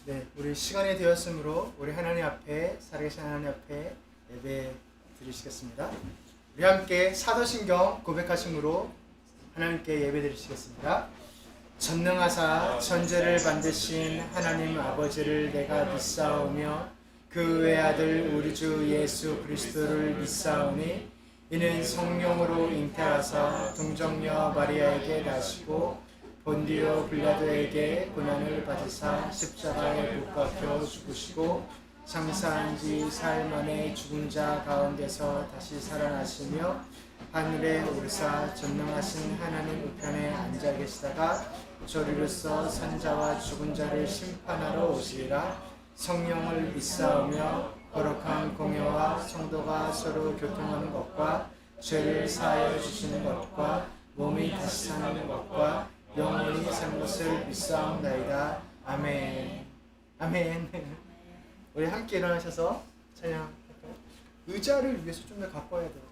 네, 우리 시간이 되었으므로 우리 하나님 앞에, 살아계신 하나님 앞에 예배 드리시겠습니다. 우리 함께 사도신경 고백하심으로 하나님께 예배 드리시겠습니다. 전능하사 천재를 만드신 하나님 아버지를 내가 믿사오며 그 외아들 우리 주 예수 그리스도를 믿사오니 이는 성령으로 잉태하사 동정녀 마리아에게 나시고 본디오 빌라도에게 고난을 받으사 십자가에 못 박혀 죽으시고 장사한 지 사흘 만에 죽은 자 가운데서 다시 살아나시며 하늘에 오르사 전능하신 하나님 우편에 앉아 계시다가 저리로서 산자와 죽은 자를 심판하러 오시리라. 성령을 믿사오며 거룩한 공회와 성도가 서로 교통하는 것과 죄를 사하여 주시는 것과 몸이 다시 사는 것과 영원히 산 것을 믿사옵나이다. 아멘. 아멘. 우리 함께 일어나셔서 찬양할까요? 의자를 위해서 좀 더 갖고 와야 돼요.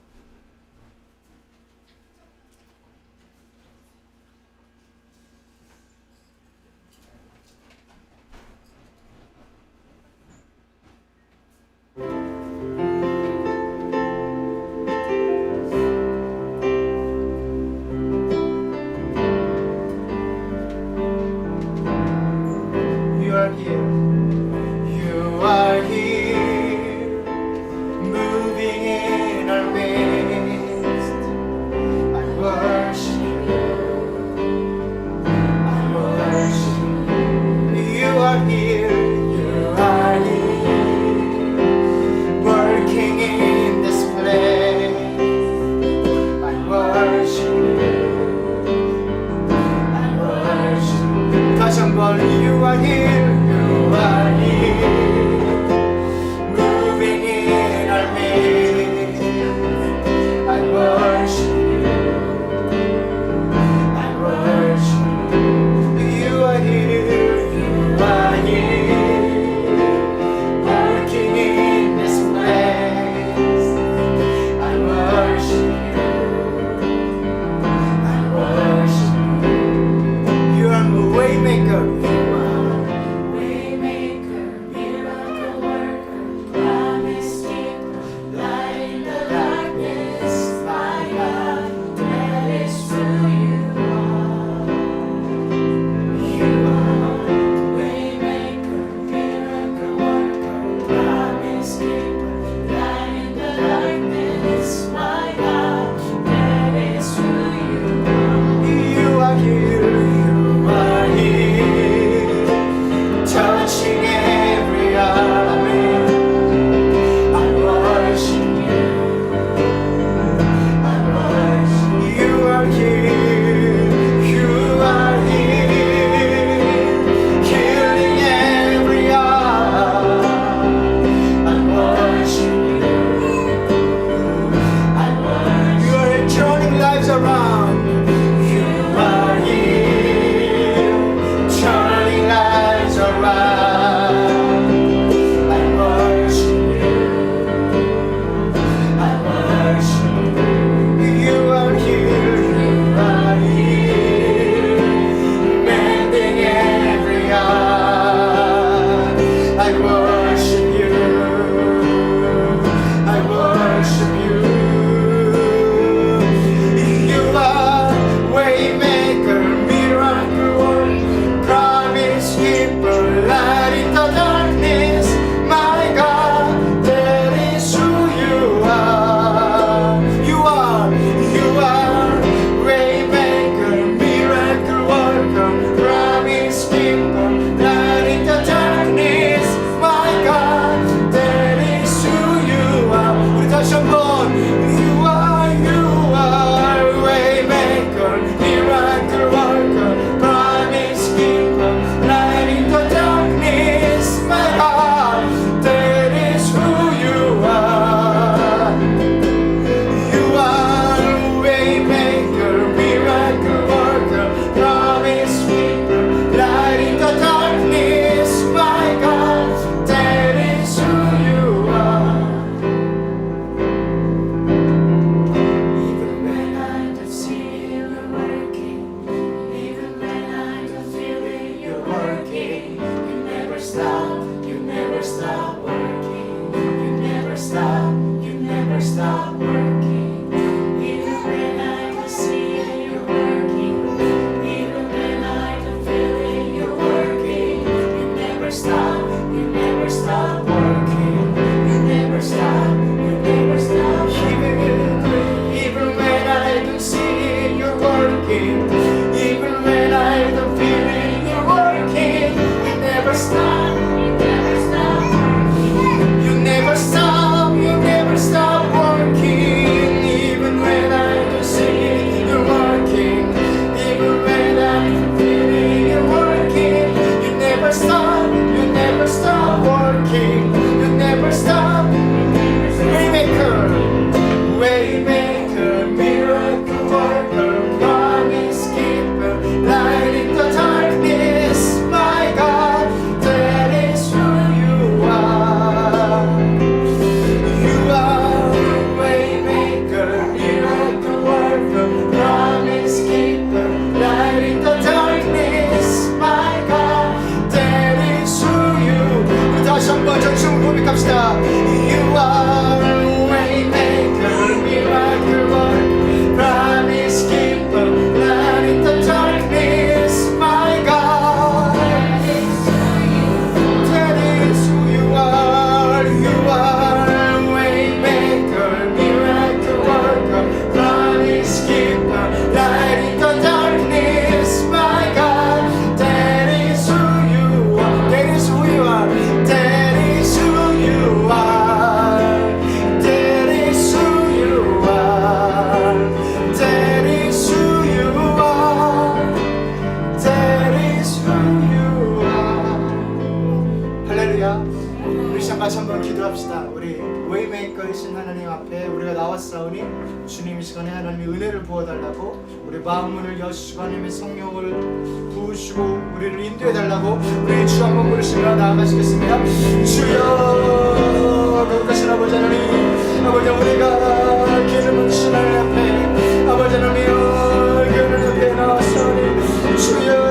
나왔사오니 주님 이 시간에 하나님의 은혜를 부어달라고 우리 마음문을 여시고 하나님의 성령을 부으시고 우리를 인도해달라고 우리 주 한번 부르시며 나아가시겠습니다. 주여 거룩하신 아버지 하나님, 아버지 우리가 기름을 주신 하나님 앞에 아버지 하나님이여 기름 앞에 나왔사오니 주여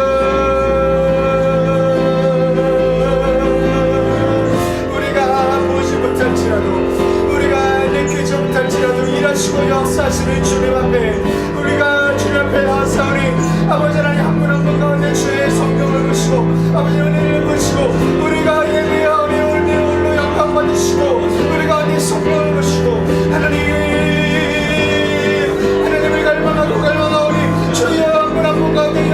우리가 느끼지 못할지라도 일하시고 역사하시는 주님 앞에 우리가 주님 앞에 나와서우니 아버지 하나님 한 분 한 분 가운데 주의 성령을 보시고 아버지 은혜를 보시고 우리가 예배하오니 홀로 영광 받으시고 우리 가운데 성령을 보시고 하나님을 갈망하고 갈망하오니 주의 한 분 한 분 가운데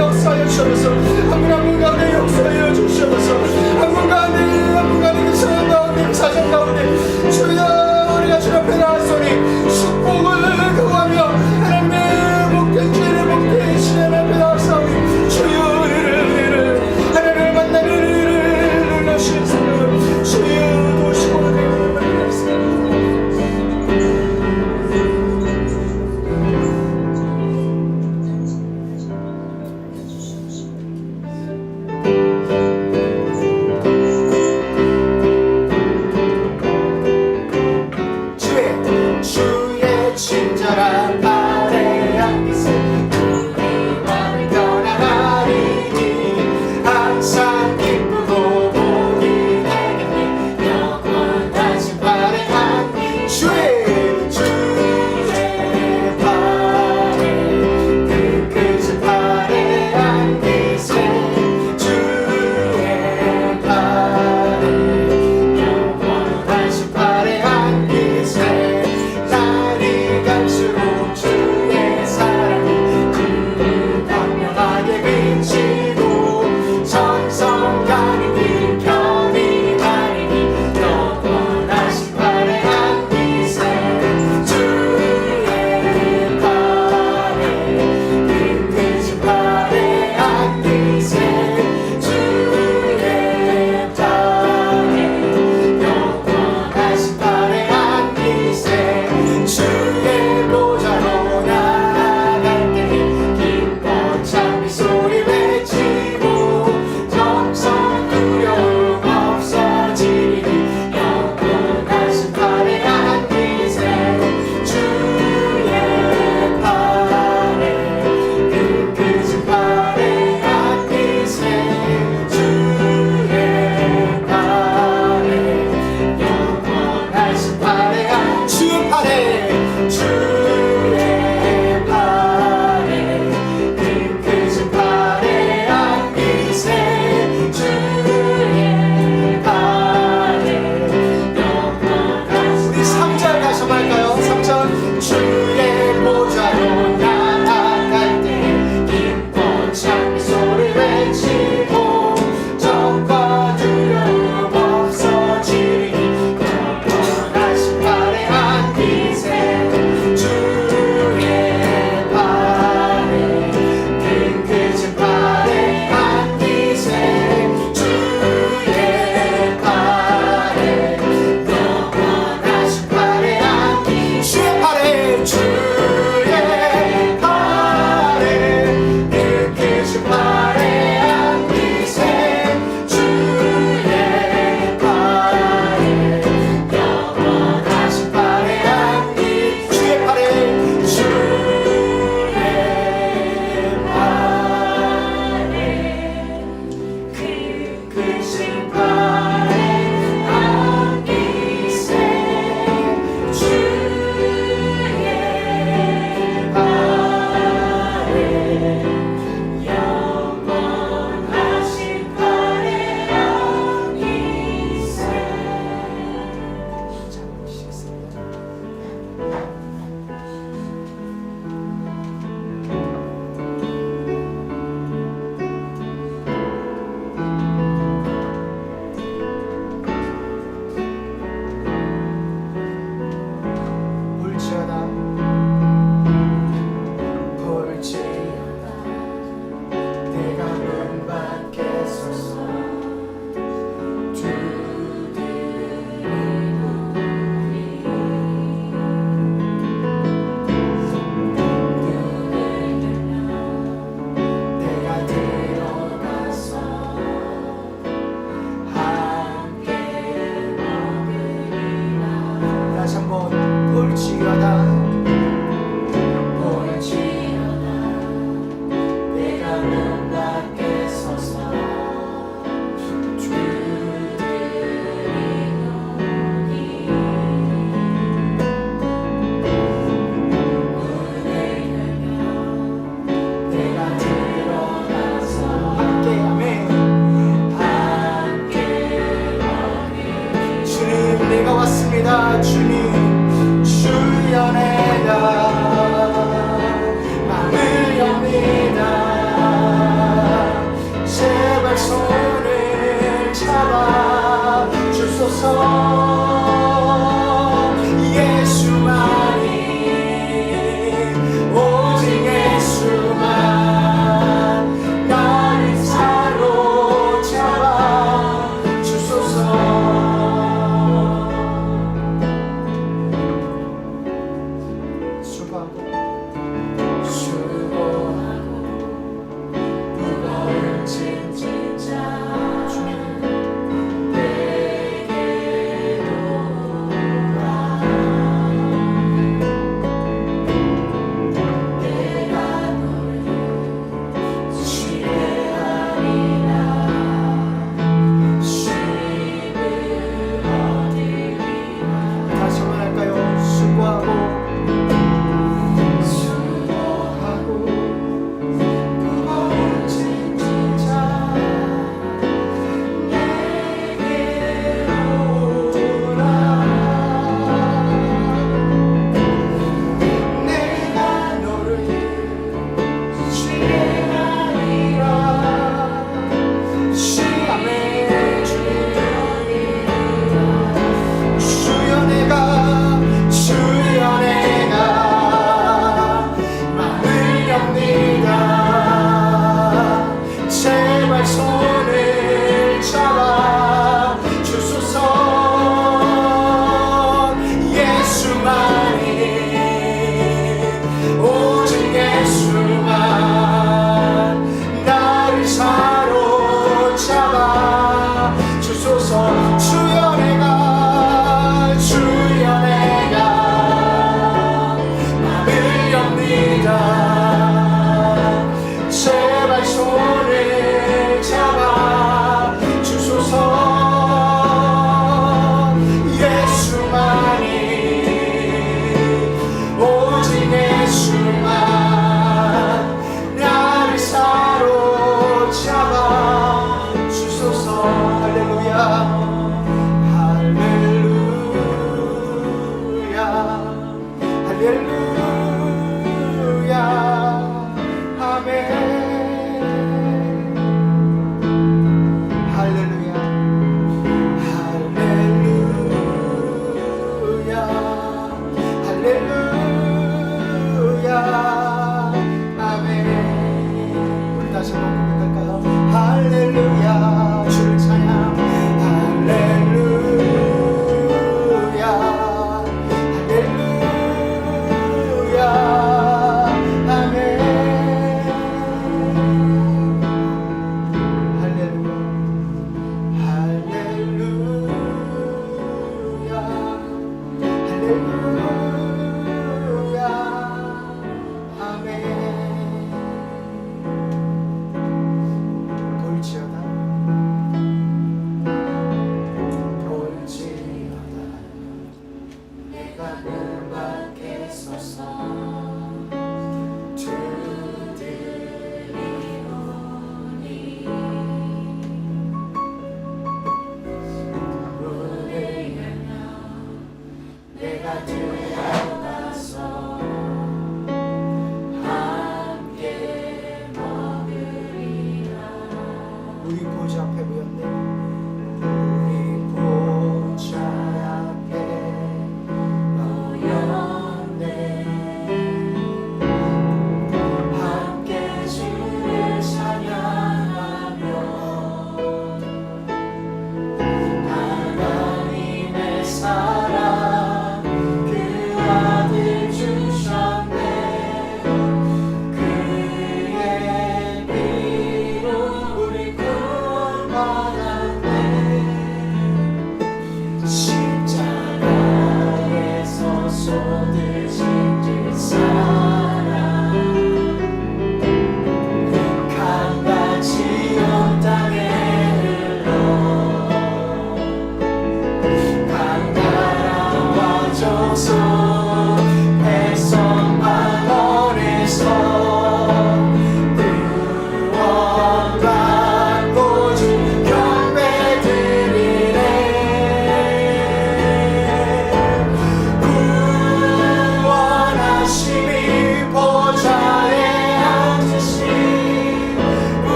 밖에 서서 내가 왔습니다. 주님 주여 내가 마음을 엽니다. 제발 손을 잡아 주소서. 예수만이 오직 예수만 나를 사로잡아 주소서.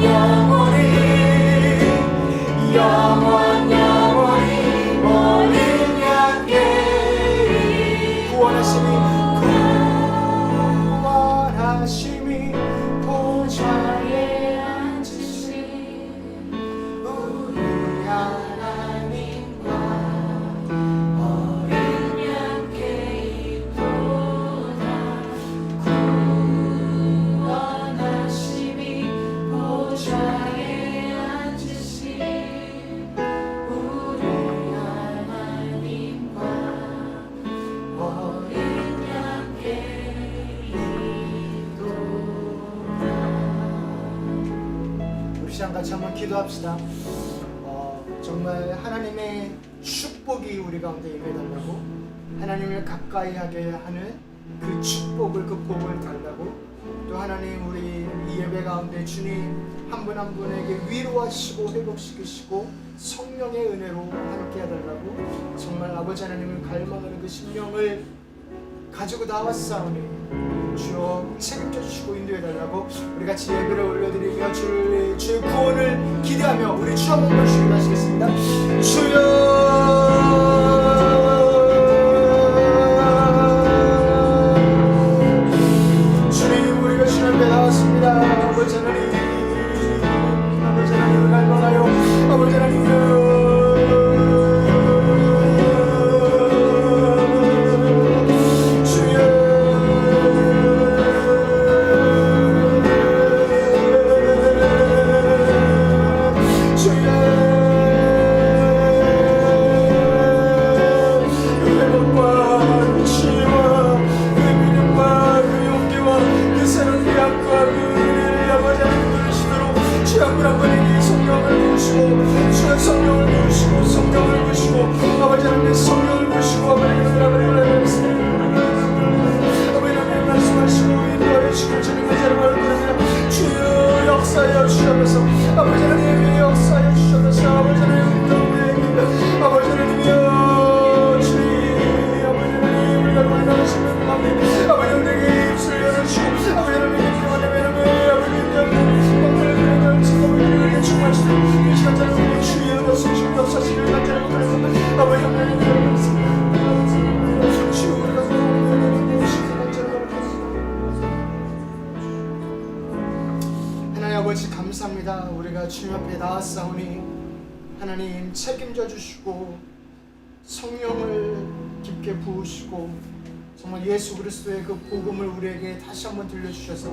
영원 영원히 어린 양께 구원하심이 보좌에 앉으신 우리 하나님과 어린 양께 있도다. 구원하심이 보좌에 앉으신 우리 하나님과 어린 양께 있도다. 우리 시간 같이 한번 기도합시다. 정말 하나님의 축복이 우리 가운데 임해달라고, 하나님을 가까이 하게 하는 그 축복을, 그 복을 달라고, 또 하나님 우리 이 예배 가운데 주님 한 분 한 분에게 위로하시고 회복시키시고 성령의 은혜로 함께 해달라고, 정말 아버지 하나님을 갈망하는 그 심령을 가지고 나왔사오니 주여 책임져 주시고 인도해 달라고, 우리 같이 예배를 올려드리며 주의 구원을 기대하며 우리 주 한 번만 주님 하시겠습니다. 주님, 우리가 주님 앞에 나왔습니다. 아버지 하나님, 아버지 하나님을 갈망하여 아버지 하나님을 아버지 감사합니다. 우리가 주님 앞에 나왔사오니 하나님 책임져 주시고 성령을 깊게 부으시고 정말 예수 그리스도의 그 복음을 우리에게 다시 한번 들려주셔서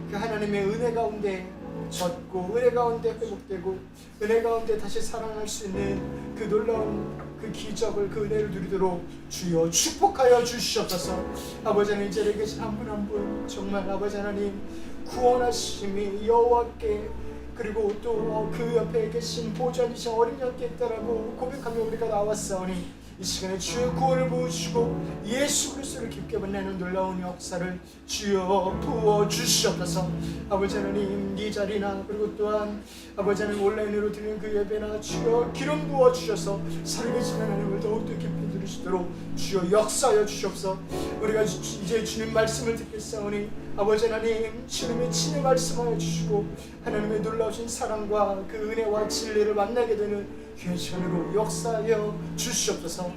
그 하나님의 은혜 가운데 젖고 은혜 가운데 회복되고 은혜 가운데 다시 살아날 수 있는 그 놀라운 그 기적을, 그 은혜를 누리도록 주여 축복하여 주시옵소서. 아버지 하나님, 이 자리에 계신 한 분 한 분 정말 아버지 하나님 구원하심이 여호와께, 그리고 또 그 옆에 계신 보좌이신 어린 양께 있다라고 고백하며 우리가 나왔사오니 이 시간에 주의 구원을 부으시고 예수 그리스도를 깊게 만나는 놀라운 역사를 주여 부어주시옵소서. 아버지 하나님, 이 자리나 그리고 또한 아버지 하나님 온라인으로 드리는 그 예배나 주여 기름 부어주셔서 살아계신 하나님을 더욱더 깊이 누리시도록 주여 역사하여 주시옵소서. 우리가 이제 주님 말씀을 듣겠사오니 아버지 하나님 주님의 친히 말씀하여 주시고 하나님의 놀라우신 사랑과 그 은혜와 진리를 만나게 되는 귀한 시간으로 역사하여 주시옵소서.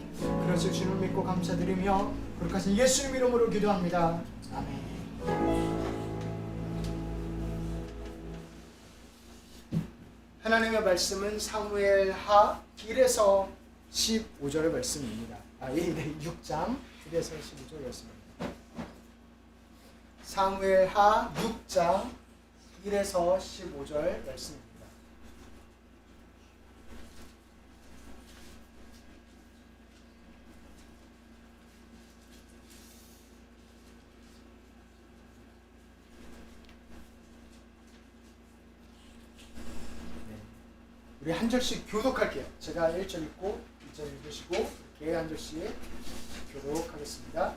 그래서 주님을 믿고 감사드리며 거룩하신 예수님 이름으로 기도합니다. 아멘. 하나님의 말씀은 사무엘하 1에서 15절의 말씀입니다. 6장 1에서 15절 말씀입니다. 사무엘하 6장 1에서 15절 말씀입니다. 우리 한 절씩 교독할게요. 제가 1절 읽고 2절 읽으시고 이렇게 한 절씩 교독하겠습니다.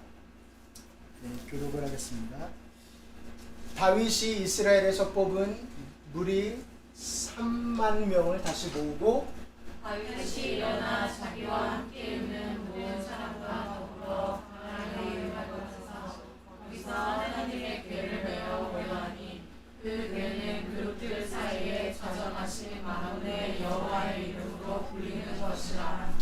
네, 교독을 하겠습니다. 다윗이 이스라엘에서 뽑은 무리 3만 명을 다시 모으고 다윗이 일어나 자기와 함께 있는 모든 사람과 더불어 하나님을 가서 거기서 하나님의 궤를 메어 올라가니 그 궤는 그룹들 사이에 불리는 것이라.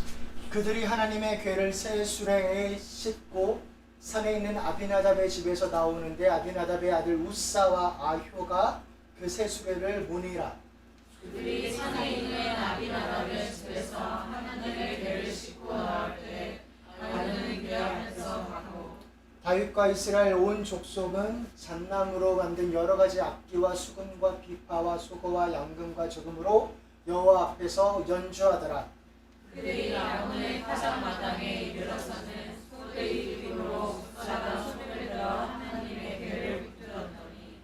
그들이 하나님의 궤를 새 수레에 싣고 산에 있는 아비나답의 집에서 나오는데 아비나답의 아들 우사와 아효가 그 새 수레를 모니라. 그들이 산에 있는 아비나답의 집에서 하나님의 궤를 싣고 나올 때 아비는 궤 앞에서 가고. 다윗과 이스라엘 온 족속은 잣나무로 만든 여러 가지 악기와 수금과 비파와 소고와 양금과 저금으로 여호와 앞에서 연주하더라. 그들이 아몬의 타작마당에 이르러서는 소들의 입으로 우사가 손을 들어 하나님의 궤를 붙들었더니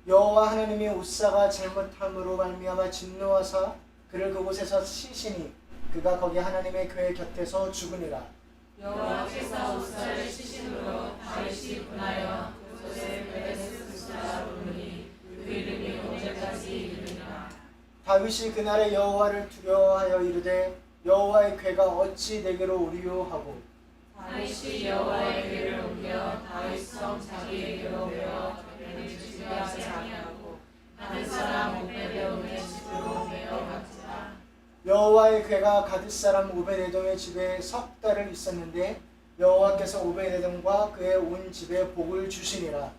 여호와 하나님이 우사가 잘못함으로 말미암아 진노하사 그를 그곳에서 치시니 그가 거기 하나님의 궤 곁에서 죽으니라. 여호와께서 우사를 치심으로 다윗이 분하여 그곳에 베레스우스라 부르니 그 이름이 오늘까지 이르니라. 다윗이 그날에 여호와를 두려워하여 이르되 여호와의 궤가 어찌 내게로 오리요 하고 다윗이 여호와의 궤를 옮겨 다윗성 자기에게로 메어 그를 지배하지 아니하고 다른 사람 오베데돔의 집으로 메어갔지라. 여호와의 궤가 가드 사람 오베데돔의 집에 석 달을 있었는데 여호와께서 오베데돔과 그의 온 집에 복을 주시니라.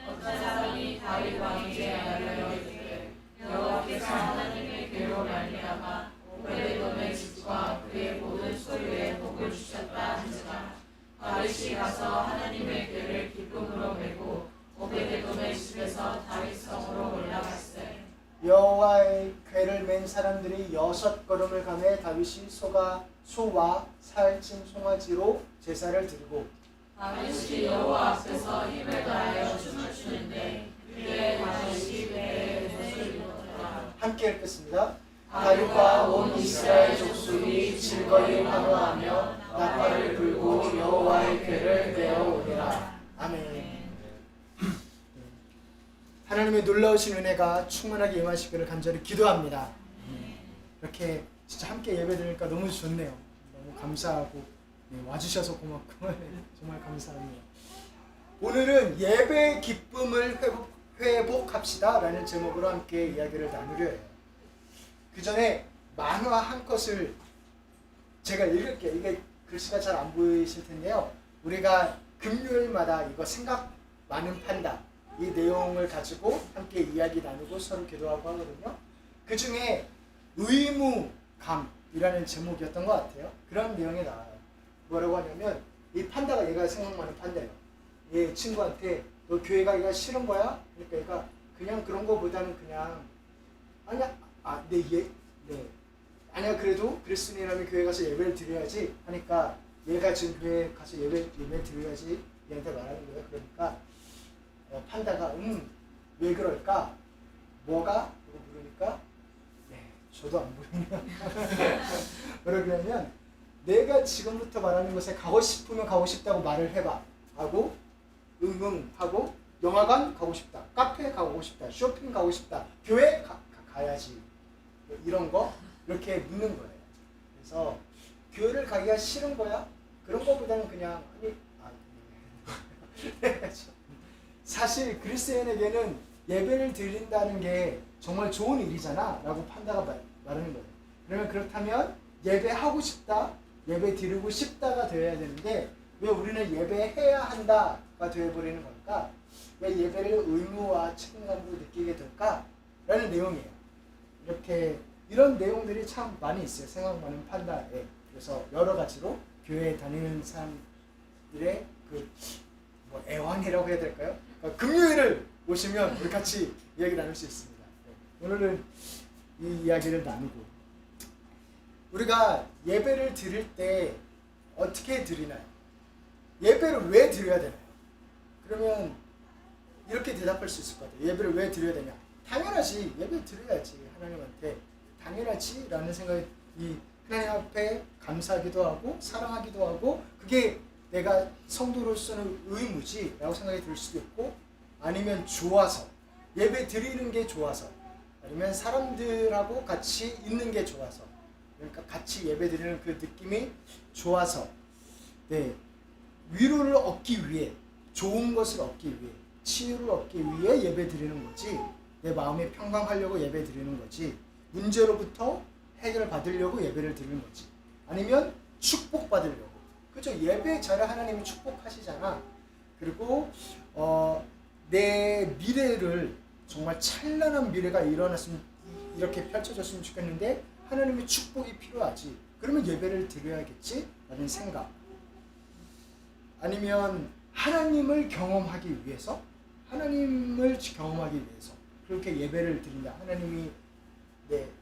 어떤 사람이 다윗 왕에게 알려 이르되 여호와께서 하나님의 궤로 말미암아 오베데돔의 집과 그의 모든 소유에 복을 주셨다 한지라. 다윗이 가서 하나님의 궤를 기쁨으로 메고 오베데돔의 집에서 다윗성으로 올라갔으되 여호와의 궤를 맨 사람들이 6걸음을 가매 다윗이 소와 살찐 송아지로 제사를 드리고 다윗이 여호와 앞에서 힘을 다하여 춤을 추는데 그의 다윗이 배에 옷을 입었더라. 함께 읽겠습니다. 다윗과 온 이스라엘 족속이 즐거이 환호하며 나팔을 불고 여호와의 궤를 메어오리라. 아멘. 하나님의 놀라우신 은혜가 충만하게 임하시기를 간절히 기도합니다. 이렇게 진짜 함께 예배드리니까 너무 좋네요. 너무 감사하고 와주셔서 고맙고 정말 감사합니다. 오늘은 예배의 기쁨을 회복합시다 라는 제목으로 함께 이야기를 나누려 해요. 그 전에 만화 한 컷을 제가 읽을게요. 이게 글씨가 잘 안 보이실 텐데요. 우리가 금요일마다 이거 생각 많은 판다 이 내용을 가지고 함께 이야기 나누고 서로 기도하고 하거든요. 그 중에 의무감이라는 제목이었던 것 같아요. 그런 내용이 나와요. 뭐라고 하냐면 이 판다가 얘가 생각 많은 판다예요. 얘 친구한테 너 교회 가기가 싫은 거야? 그러니까 얘가 그냥 그런 거보다는 그냥 아니야 아니야 그래도 그리스도인이라면 교회 가서 예배를 드려야지 하니까 얘가 지금 교회 가서 예배 드려야지 얘한테 말하는 거예요. 그러니까 판다가 왜 그럴까? 뭐가? 라고 물으니까 저도 안 보이네요. 뭐라 그러냐면 내가 지금부터 말하는 것에 가고 싶으면 가고 싶다고 말을 해봐 하고 하고 영화관 가고 싶다, 카페 가고 싶다, 쇼핑 가고 싶다, 교회 가야지 이런 거 이렇게 묻는 거예요. 그래서 교회를 가기가 싫은 거야? 그런 거보다는 그냥 사실 그리스도인에게는 예배를 드린다는 게 정말 좋은 일이잖아 라고 판다가 말하는 거예요. 그러면 그렇다면 예배하고 싶다, 예배 드리고 싶다가 되어야 되는데 왜 우리는 예배해야 한다가 되어버리는 걸까? 왜 예배를 의무와 책임감으로 느끼게 될까? 라는 내용이에요. 이런 내용들이 참 많이 있어요. 생각 많은 판다에. 그래서 여러 가지로 교회에 다니는 사람들의 애환이라고 해야 될까요? 그러니까 금요일을 오시면 우리 같이 이야기 나눌 수 있습니다. 오늘은 이 이야기를 나누고 우리가 예배를 드릴 때 어떻게 드리나요? 예배를 왜 드려야 되나요? 그러면 이렇게 대답할 수 있을 것 같아요. 예배를 왜 드려야 되냐? 당연하지. 예배를 드려야지. 하나님한테 당연하지 라는 생각이 하나님 앞에 감사하기도 하고 사랑하기도 하고 그게 내가 성도로서는 의무지 라고 생각이 들 수도 있고 아니면 좋아서 예배 드리는 게 좋아서 아니면 사람들하고 같이 있는 게 좋아서 그러니까 같이 예배 드리는 그 느낌이 좋아서 위로를 얻기 위해 좋은 것을 얻기 위해 치유를 얻기 위해 예배 드리는 거지 내 마음이 평강하려고 예배 드리는 거지 문제로부터 해결을 받으려고 예배를 드리는 거지. 아니면 축복받으려고. 그죠? 예배 전에 하나님이 축복하시잖아. 그리고 내 미래를 정말 찬란한 미래가 일어났으면 이렇게 펼쳐졌으면 좋겠는데 하나님의 축복이 필요하지. 그러면 예배를 드려야겠지? 라는 생각. 아니면 하나님을 경험하기 위해서 그렇게 예배를 드린다. 하나님이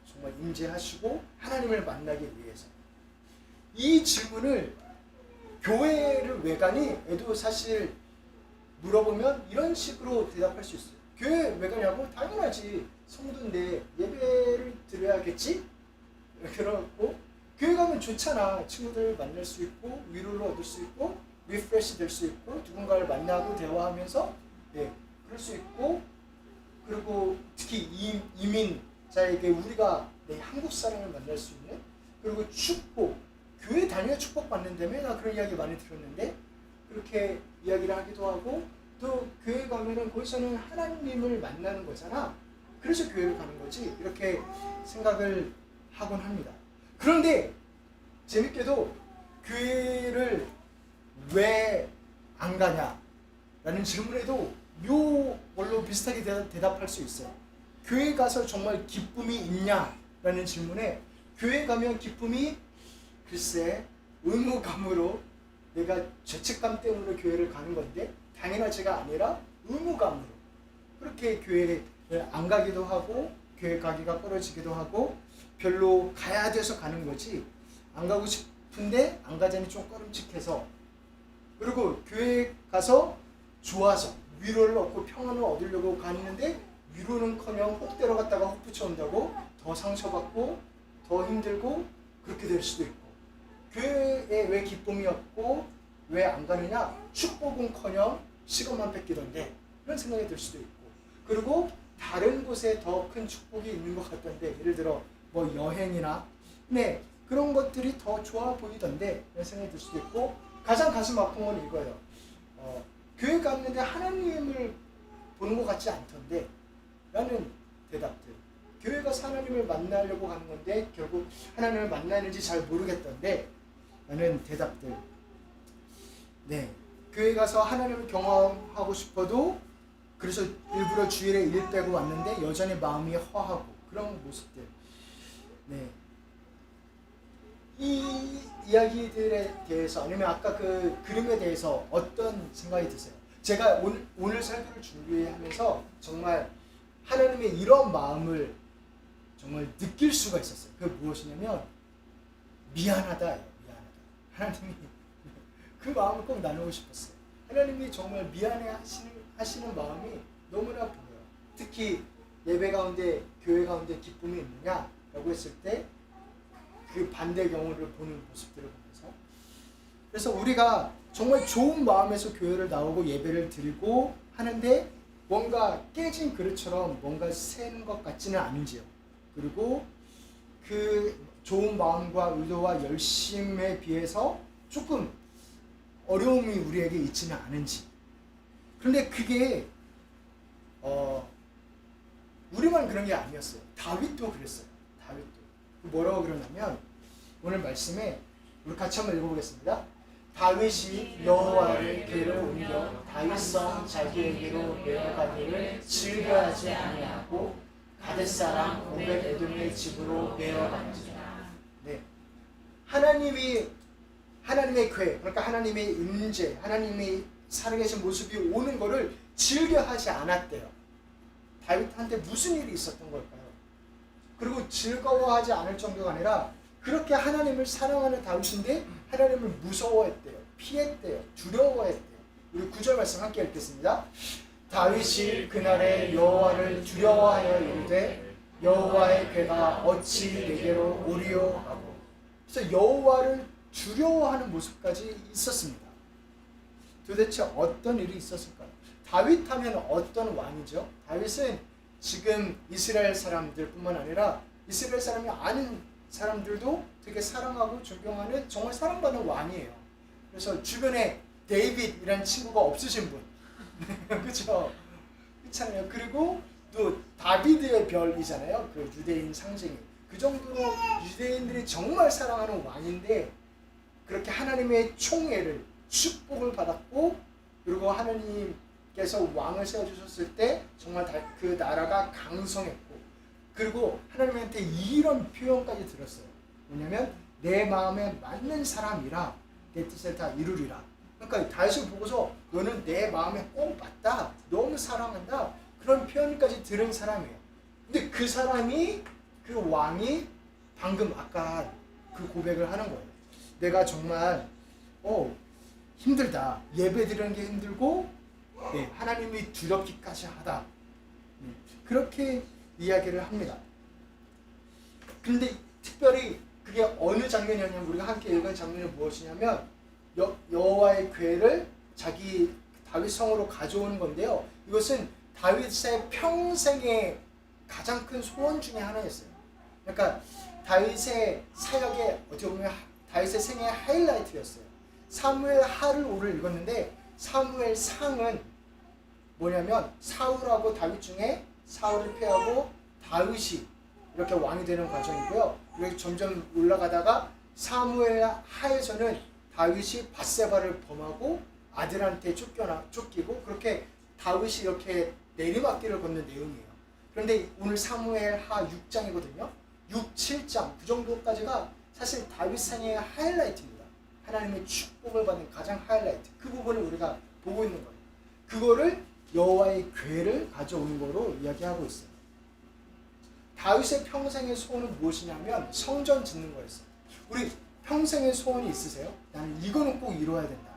정말 임재하시고 하나님을 만나기 위해서. 이 질문을 교회를 왜 가니? 에도 사실 물어보면 이런 식으로 대답할 수 있어요. 교회 왜 가냐고? 당연하지. 성도인데 예배를 드려야겠지? 그러고 교회 가면 좋잖아. 친구들 만날 수 있고 위로를 얻을 수 있고 리프레시 될 수 있고 누군가를 만나고 대화하면서 그럴 수 있고 그리고 특히 이민자에게 우리가 한국 사람을 만날 수 있는 그리고 축복 교회 다녀야 축복받는다며 나 그런 이야기 많이 들었는데 그렇게 이야기를 하기도 하고 또 교회 가면은 거기서는 하나님을 만나는 거잖아. 그래서 교회를 가는 거지. 이렇게 생각을 하곤 합니다. 그런데 재밌게도 교회를 왜 안 가냐라는 질문에도 이걸로 비슷하게 대답할 수 있어요. 교회 가서 정말 기쁨이 있냐라는 질문에 교회 가면 기쁨이 글쎄 의무감으로 내가 죄책감 때문에 교회를 가는 건데 당연하지가 아니라 의무감으로 그렇게 교회를 안 가기도 하고 교회 가기가 떨어지기도 하고 별로 가야 돼서 가는 거지 안 가고 싶은데 안 가자니 좀 꺼름칙해서 그리고 교회 가서 좋아서 위로를 얻고 평안을 얻으려고 갔는데 위로는커녕 혹 데려갔다가 혹 붙여온다고 더 상처받고 더 힘들고 그렇게 될 수도 있고 교회에 왜 기쁨이 없고 왜 안 가느냐 축복은커녕 시간만 뺏기던데 이런 생각이 들 수도 있고 그리고 다른 곳에 더 큰 축복이 있는 것 같던데 예를 들어 뭐 여행이나 그런 것들이 더 좋아 보이던데 이런 생각이 들 수도 있고 가장 가슴 아픈 건 이거예요. 교회 갔는데 하나님을 보는 것 같지 않던데 라는 대답들. 교회 가서 하나님을 만나려고 하는 건데 결국 하나님을 만나는지 잘 모르겠던데 라는 대답들. 교회 가서 하나님을 경험하고 싶어도 그래서 일부러 주일에 일 빼고 왔는데 여전히 마음이 허하고 그런 모습들. 이 이야기들에 대해서 아니면 아까 그 그림에 대해서 어떤 생각이 드세요? 제가 오늘 설교를 준비하면서 정말 하나님의 이런 마음을 정말 느낄 수가 있었어요. 그게 무엇이냐면 미안하다예요. 하나님이 그 마음을 꼭 나누고 싶었어요. 하나님이 정말 미안해 하시는 마음이 너무나 보여요. 특히 예배 가운데 교회 가운데 기쁨이 있느냐라고 했을 때 그 반대 경우를 보는 모습들을 보면서 그래서 우리가 정말 좋은 마음에서 교회를 나오고 예배를 드리고 하는데 뭔가 깨진 그릇처럼 뭔가 새는 것 같지는 않은지요. 그리고 그 좋은 마음과 의도와 열심에 비해서 조금 어려움이 우리에게 있지는 않은지. 그런데 그게 우리만 그런 게 아니었어요. 다윗도 그랬어요. 다윗도. 뭐라고 그러냐면 오늘 말씀에 우리 같이 한번 읽어보겠습니다. 다윗이 여호와의 궤를 옮겨 다윗성 자기에게로 내어가기를 즐겨하지 아니하고 가데사람 오벳에돔의 집으로 내어간지라. 하나님의 궤, 그러니까 하나님의 임재, 하나님이 살아계신 모습이 오는 것을 즐겨하지 않았대요. 다윗한테 무슨 일이 있었던 걸까요? 그리고 즐거워하지 않을 정도가 아니라 그렇게 하나님을 사랑하는 다윗인데 하나님을 무서워했대요. 피했대요. 두려워했대요. 우리 9절 말씀 함께 읽겠습니다. 다윗이 그날에 여호와를 두려워하여 이르되 여호와의 궤가 어찌 내게로 오리요 하고. 그래서 여호와를 두려워하는 모습까지 있었습니다. 도대체 어떤 일이 있었을까요? 다윗 하면 어떤 왕이죠? 다윗은 지금 이스라엘 사람들뿐만 아니라 이스라엘 사람이 아닌 사람들도 되게 사랑하고 존경하는 정말 사랑받는 왕이에요. 그래서 주변에 데이빗이라는 친구가 없으신 분. 그렇죠? 그렇잖아요. 그리고 또 다비드의 별이잖아요. 그 유대인 상징이. 그 정도로 유대인들이 정말 사랑하는 왕인데 그렇게 하나님의 총애를 축복을 받았고 그리고 하나님께서 왕을 세워주셨을 때 정말 그 나라가 강성했고 그리고 하나님한테 이런 표현까지 들었어요. 뭐냐면 내 마음에 맞는 사람이라 내 뜻을 다 이루리라. 그러니까 다윗을 보고서 너는 내 마음에 꼭 맞다. 너무 사랑한다. 그런 표현까지 들은 사람이에요. 근데 그 사람이 그 왕이 방금 아까 그 고백을 하는 거예요. 내가 정말 힘들다. 예배 드리는 게 힘들고 하나님이 두렵기까지 하다. 그렇게 이야기를 합니다. 그런데 특별히 그게 어느 장면이었냐면 우리가 함께 읽은 장면이 무엇이냐면 여호와의 궤를 자기 다윗 성으로 가져오는 건데요. 이것은 다윗의 평생의 가장 큰 소원 중에 하나였어요. 그러니까 다윗의 사역의 어떻게 보면 다윗의 생애의 하이라이트였어요. 사무엘 하를 오를 읽었는데 사무엘 상은 뭐냐면 사울하고 다윗 중에 사울을 패하고 다윗이 이렇게 왕이 되는 과정이고요. 이렇게 점점 올라가다가 사무엘 하에서는 다윗이 밧세바를 범하고 아들한테 쫓기고 그렇게 다윗이 이렇게 내리막길을 걷는 내용이에요. 그런데 오늘 사무엘 하 6장이거든요. 6, 7장 그 정도까지가 사실 다윗 생애의 하이라이트입니다. 하나님의 축복을 받는 가장 하이라이트. 그 부분을 우리가 보고 있는 거예요. 그거를 여호와의 궤를 가져오는 거로 이야기하고 있어요. 다윗의 평생의 소원은 무엇이냐면 성전 짓는 거였어요. 우리 평생의 소원이 있으세요? 나는 이거는 꼭 이루어야 된다.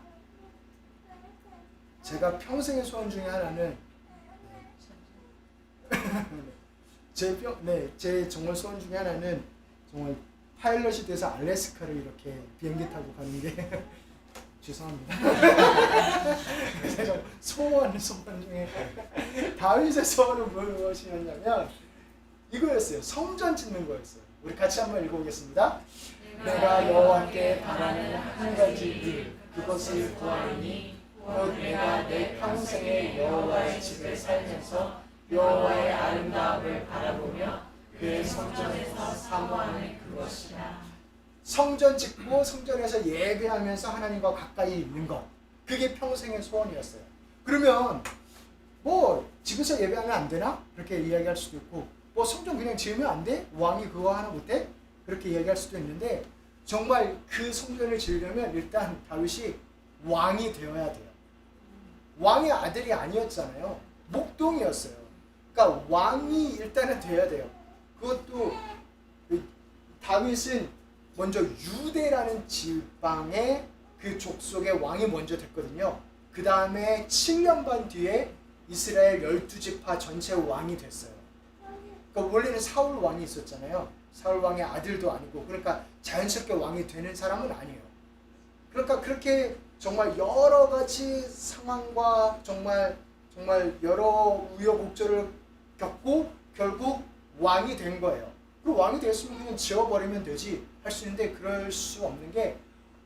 제가 평생의 소원 중에 하나는 제 정말 소원 중에 하나는 정말 파일럿이 돼서 알래스카를 이렇게 비행기 타고 가는 게 죄송합니다. 제가 소원 중에 다윗의 소원은 무엇이었냐면 이거였어요. 성전 짓는 거였어요. 우리 같이 한번 읽어보겠습니다. 내가 여호와께 바라는 한 가지 일 그것을 구하리니 곧 내가 내 평생에 여호와의 집에 살면서 여호와의 아름다움을 바라보며 그의 성전에서 사모하는 그것이라. 성전 짓고 성전에서 예배하면서 하나님과 가까이 있는 것, 그게 평생의 소원이었어요. 그러면 뭐 집에서 예배하면 안 되나? 그렇게 이야기할 수도 있고 뭐 성전 그냥 지으면 안 돼? 왕이 그거 하나 못해? 그렇게 이야기할 수도 있는데 정말 그 성전을 지으려면 일단 다윗이 왕이 되어야 돼요. 왕의 아들이 아니었잖아요. 목동이었어요. 그러니까 왕이 일단은 돼야 돼요. 그것도 다윗은 먼저 유대라는 지방의 그 족속의 왕이 먼저 됐거든요. 그 다음에 7년 반 뒤에 이스라엘 12지파 전체 왕이 됐어요. 그러니까 원래는 사울 왕이 있었잖아요. 사울 왕의 아들도 아니고 그러니까 자연스럽게 왕이 되는 사람은 아니에요. 그러니까 그렇게 정말 여러 가지 상황과 정말 여러 우여곡절을 겪고 결국 왕이 된 거예요. 그리고 왕이 됐으면 그냥 지워버리면 되지 할 수 있는데 그럴 수 없는 게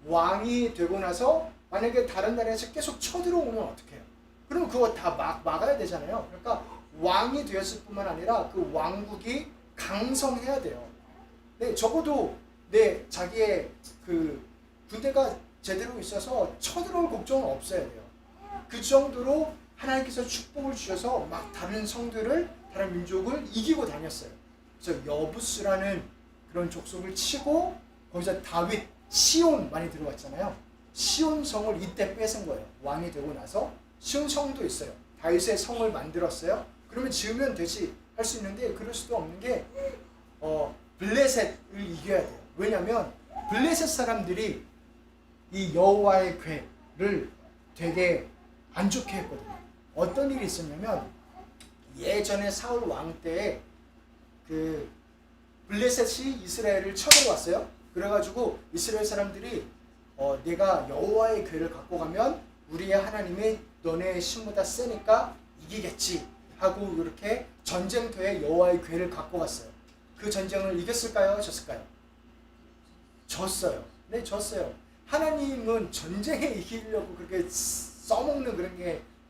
왕이 되고 나서 만약에 다른 나라에서 계속 쳐들어오면 어떡해요? 그러면 그거 다 막아야 되잖아요. 그러니까 왕이 되었을 뿐만 아니라 그 왕국이 강성해야 돼요. 적어도 자기의 그 군대가 제대로 있어서 쳐들어올 걱정은 없어야 돼요. 그 정도로 하나님께서 축복을 주셔서 막 다른 성들을 다른 민족을 이기고 다녔어요. 그래서 여부스라는 그런 족속을 치고 거기서 다윗, 시온 많이 들어왔잖아요. 시온 성을 이때 뺏은 거예요. 왕이 되고 나서 시온 성도 있어요. 다윗의 성을 만들었어요. 그러면 지으면 되지 할 수 있는데 그럴 수도 없는 게 블레셋을 이겨야 돼요. 왜냐하면 블레셋 사람들이 이 여호와의 궤를 되게 안 좋게 했거든요. 어떤 일이 있었냐면 예전에 사울 왕 때에 그 블레셋이 이스라엘을 쳐들어왔어요. 그래가지고 이스라엘 사람들이 내가 여호와의 궤를 갖고 가면 우리의 하나님이 너네 신보다 세니까 이기겠지 하고 이렇게 전쟁터에 여호와의 궤를 갖고 갔어요. 그 전쟁을 이겼을까요? 졌을까요? 졌어요. 네, 졌어요. 하나님은 전쟁에 이기려고 그렇게 써먹는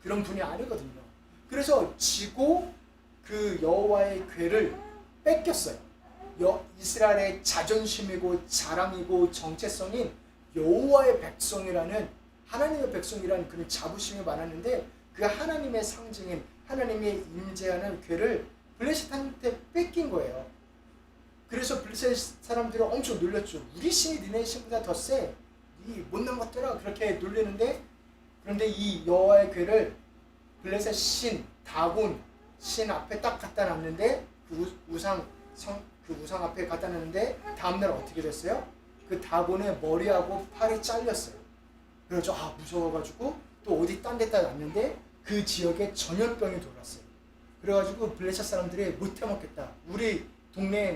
그런 분이 아니거든요. 그래서 지고 그 여호와의 궤를 뺏겼어요. 이스라엘의 자존심이고 자랑이고 정체성인 여호와의 백성이라는 하나님의 백성이라는 그런 자부심이 많았는데 그 하나님의 상징인 하나님의 임재하는 궤를 블레셋한테 뺏긴 거예요. 그래서 블레셋 사람들이 엄청 놀렸죠. 우리 신이 니네 신보다 더 세. 이 못난 것들아 그렇게 놀리는데 그런데 이 여호와의 궤를 블레셋 신 다곤 신 앞에 딱 갖다 놨는데 그 우상 앞에 갖다 놨는데 다음날 어떻게 됐어요? 그 다곤의 머리하고 팔이 잘렸어요. 그래서 무서워가지고 또 어디 딴 데다 놨는데 그 지역에 전염병이 돌았어요. 그래가지고 블레셋 사람들이 못 해먹겠다. 우리 동네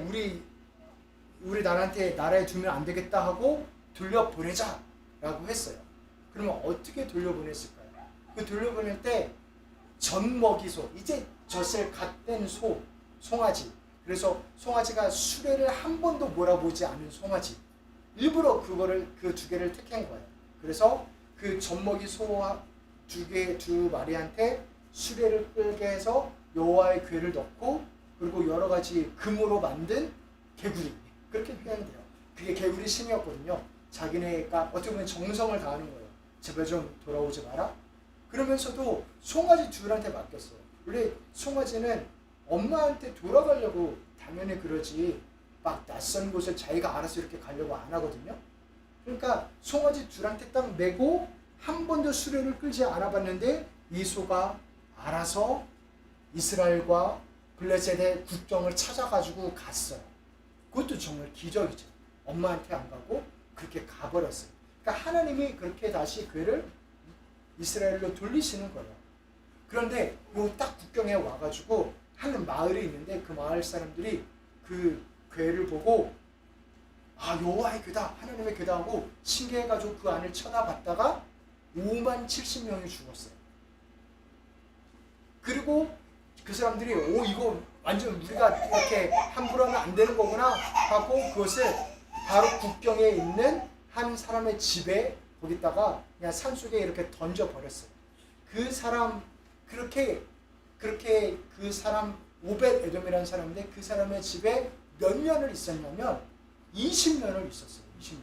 우리 나라에 두면 안 되겠다 하고 돌려보내자라고 했어요. 그러면 어떻게 돌려보냈을까요? 그 돌려보낼 때 젖먹이소, 이제 젖을 갓된 송아지. 그래서 송아지가 수레를 한 번도 몰아보지 않은 송아지. 일부러 그 두 개를 택한 거예요. 그래서 그 젖먹이 소 두 마리한테 수레를 끌게 해서 여호와의 궤를 넣고 그리고 여러 가지 금으로 만든 개구리. 그렇게 표현돼요. 그게 개구리 신이었거든요. 자기네가 어떻게 보면 정성을 다하는 거예요. 제발 좀 돌아오지 마라. 그러면서도 송아지 둘한테 맡겼어요. 원래 송아지는 엄마한테 돌아가려고 당연히 그러지 막 낯선 곳을 자기가 알아서 이렇게 가려고 안 하거든요. 그러니까 송아지 둘한테 딱 메고 한 번도 수레를 끌지 않아 봤는데 이 소가 알아서 이스라엘과 블레셋의 국경을 찾아가지고 갔어요. 그것도 정말 기적이죠. 엄마한테 안 가고 그렇게 가버렸어요. 그러니까 하나님이 그렇게 다시 궤를 이스라엘로 돌리시는 거예요. 그런데 요 딱 국경에 와가지고 하는 마을이 있는데 그 마을 사람들이 그 궤를 보고 여호와의 궤다, 하나님의 궤다 하고 신기해가지고 그 안을 쳐다봤다가 5만 70명이 죽었어요. 그리고 그 사람들이 이거 완전 우리가 이렇게 함부로 하면 안 되는 거구나 하고 그것을 바로 국경에 있는 한 사람의 집에 거기다가 그냥 산속에 이렇게 던져버렸어요. 그 사람 그렇게 그 사람 오벳 에돔이라는 사람인데 그 사람의 집에 몇 년을 있었냐면 20년을 있었어요. 20년.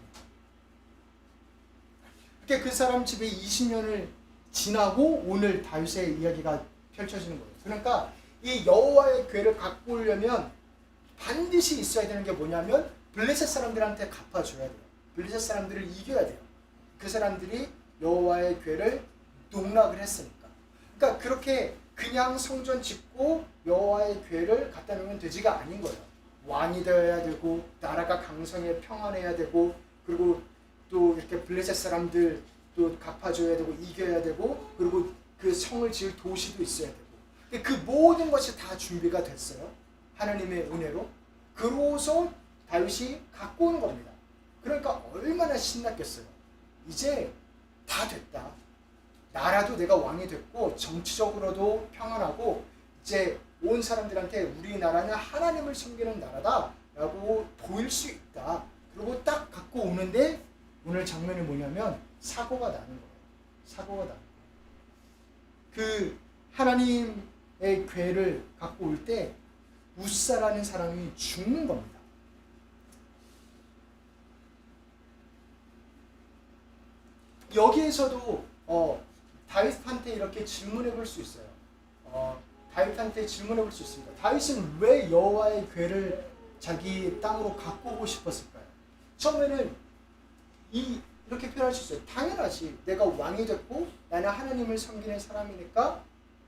그러니까 그 사람 집에 20년을 지나고 오늘 다윗의 이야기가 펼쳐지는 거예요. 그러니까 이 여호와의 궤를 갖고 오려면 반드시 있어야 되는 게 뭐냐면 블레셋 사람들한테 갚아줘야 돼요. 블레셋 사람들을 이겨야 돼요. 그 사람들이 여호와의 궤를 농락을 했으니까. 그러니까 그렇게 그냥 성전 짓고 여호와의 궤를 갖다 놓으면 되지가 아닌 거예요. 왕이 되어야 되고 나라가 강성해 평안해야 되고 그리고 또 이렇게 블레셋 사람들 또 갚아줘야 되고 이겨야 되고 그리고 그 성을 지을 도시도 있어야 되고 그 모든 것이 다 준비가 됐어요. 하나님의 은혜로. 그로서 다윗이 갖고 오는 겁니다. 그러니까 얼마나 신났겠어요. 이제 다 됐다. 나라도 내가 왕이 됐고 정치적으로도 평안하고 이제 온 사람들한테 우리나라는 하나님을 섬기는 나라다 라고 보일 수 있다. 그리고 딱 갖고 오는데 오늘 장면이 뭐냐면 사고가 나는 거예요. 사고가 나는 거예요. 그 하나님의 궤를 갖고 올 때 우사라는 사람이 죽는 겁니다. 여기에서도 다윗한테 이렇게 질문해 볼 수 있어요. 다윗한테 질문해 볼 수 있습니다. 다윗은 왜 여호와의 궤를 자기 땅으로 갖고 오고 싶었을까요? 처음에는 이렇게 표현할 수 있어요. 당연하지. 내가 왕이 됐고 나는 하나님을 섬기는 사람이니까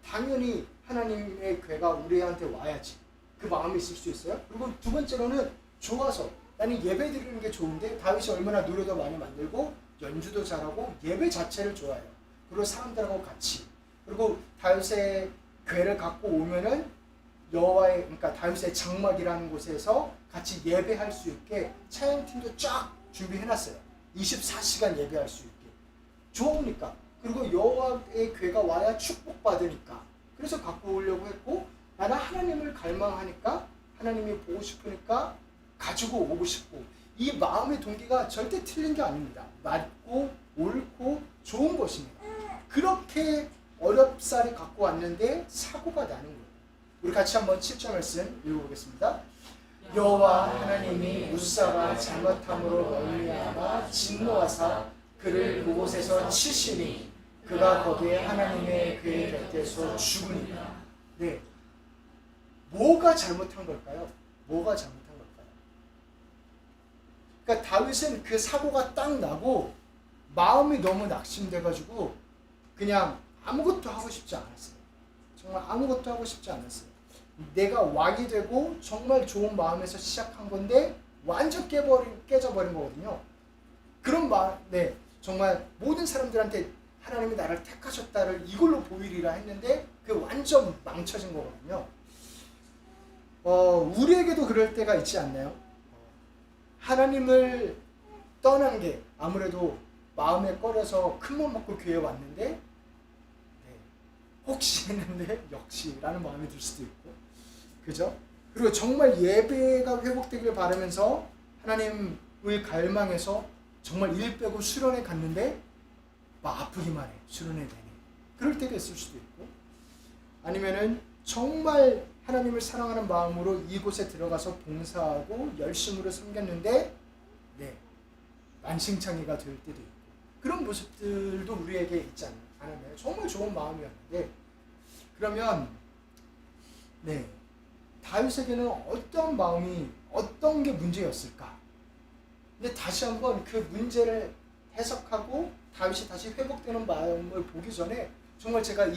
당연히 하나님의 궤가 우리한테 와야지. 그 마음이 있을 수 있어요. 그리고 두 번째로는 좋아서 나는 예배 드리는 게 좋은데 다윗이 얼마나 노래도 많이 만들고 연주도 잘하고 예배 자체를 좋아해요. 그리고 사람들하고 같이. 그리고 다윗의 궤를 갖고 오면은 그러니까 다윗의 장막이라는 곳에서 같이 예배할 수 있게 찬양팀도 쫙 준비해놨어요. 24시간 예배할 수 있게. 좋으니까. 그리고 여호와의 궤가 와야 축복받으니까. 그래서 갖고 오려고 했고 나는 하나님을 갈망하니까 하나님이 보고 싶으니까 가지고 오고 싶고 이 마음의 동기가 절대 틀린 게 아닙니다. 맞고 옳고 좋은 것입니다. 그렇게 어렵사리 갖고 왔는데 사고가 나는 거예요. 우리 같이 한번 7절 말씀 읽어보겠습니다. 여호와 하나님이 우사가 잘못함으로 말미암아 진노하사 그를 그곳에서 치시니 그가 거기에 하나님의 그의 곁에서 죽으니라. 네, 뭐가 잘못한 걸까요? 뭐가 잘못한 걸까요? 그러니까 다윗은 그 사고가 딱 나고 마음이 너무 낙심돼가지고 그냥 아무것도 하고 싶지 않았어요. 정말 아무것도 하고 싶지 않았어요. 내가 왕이 되고 정말 좋은 마음에서 시작한 건데 완전 깨져버린 거거든요. 그런 네, 정말 모든 사람들한테 하나님이 나를 택하셨다를 이걸로 보이리라 했는데 그 완전 망쳐진 거거든요. 우리에게도 그럴 때가 있지 않나요? 하나님을 떠난 게 아무래도 마음에 꺼려서 큰맘 먹고 교회에 왔는데 네, 혹시 했는데 역시라는 마음이 들 수도 있고, 그죠? 그리고 정말 예배가 회복되길 바라면서 하나님을 갈망해서 정말 일 빼고 수련회 갔는데 막 아프기만 해. 수련회 되니. 그럴 때가 있을 수도 있고, 아니면은 정말 하나님을 사랑하는 마음으로 이곳에 들어가서 봉사하고 열심으로 섬겼는데 네, 만신창이가 될 때도 있고, 그런 모습들도 우리에게 있지 않았나요? 정말 좋은 마음이었는데, 그러면 네, 다윗에게는 어떤 마음이, 어떤 게 문제였을까? 근데 다시 한번 그 문제를 해석하고 다윗이 다시 회복되는 마음을 보기 전에 정말 제가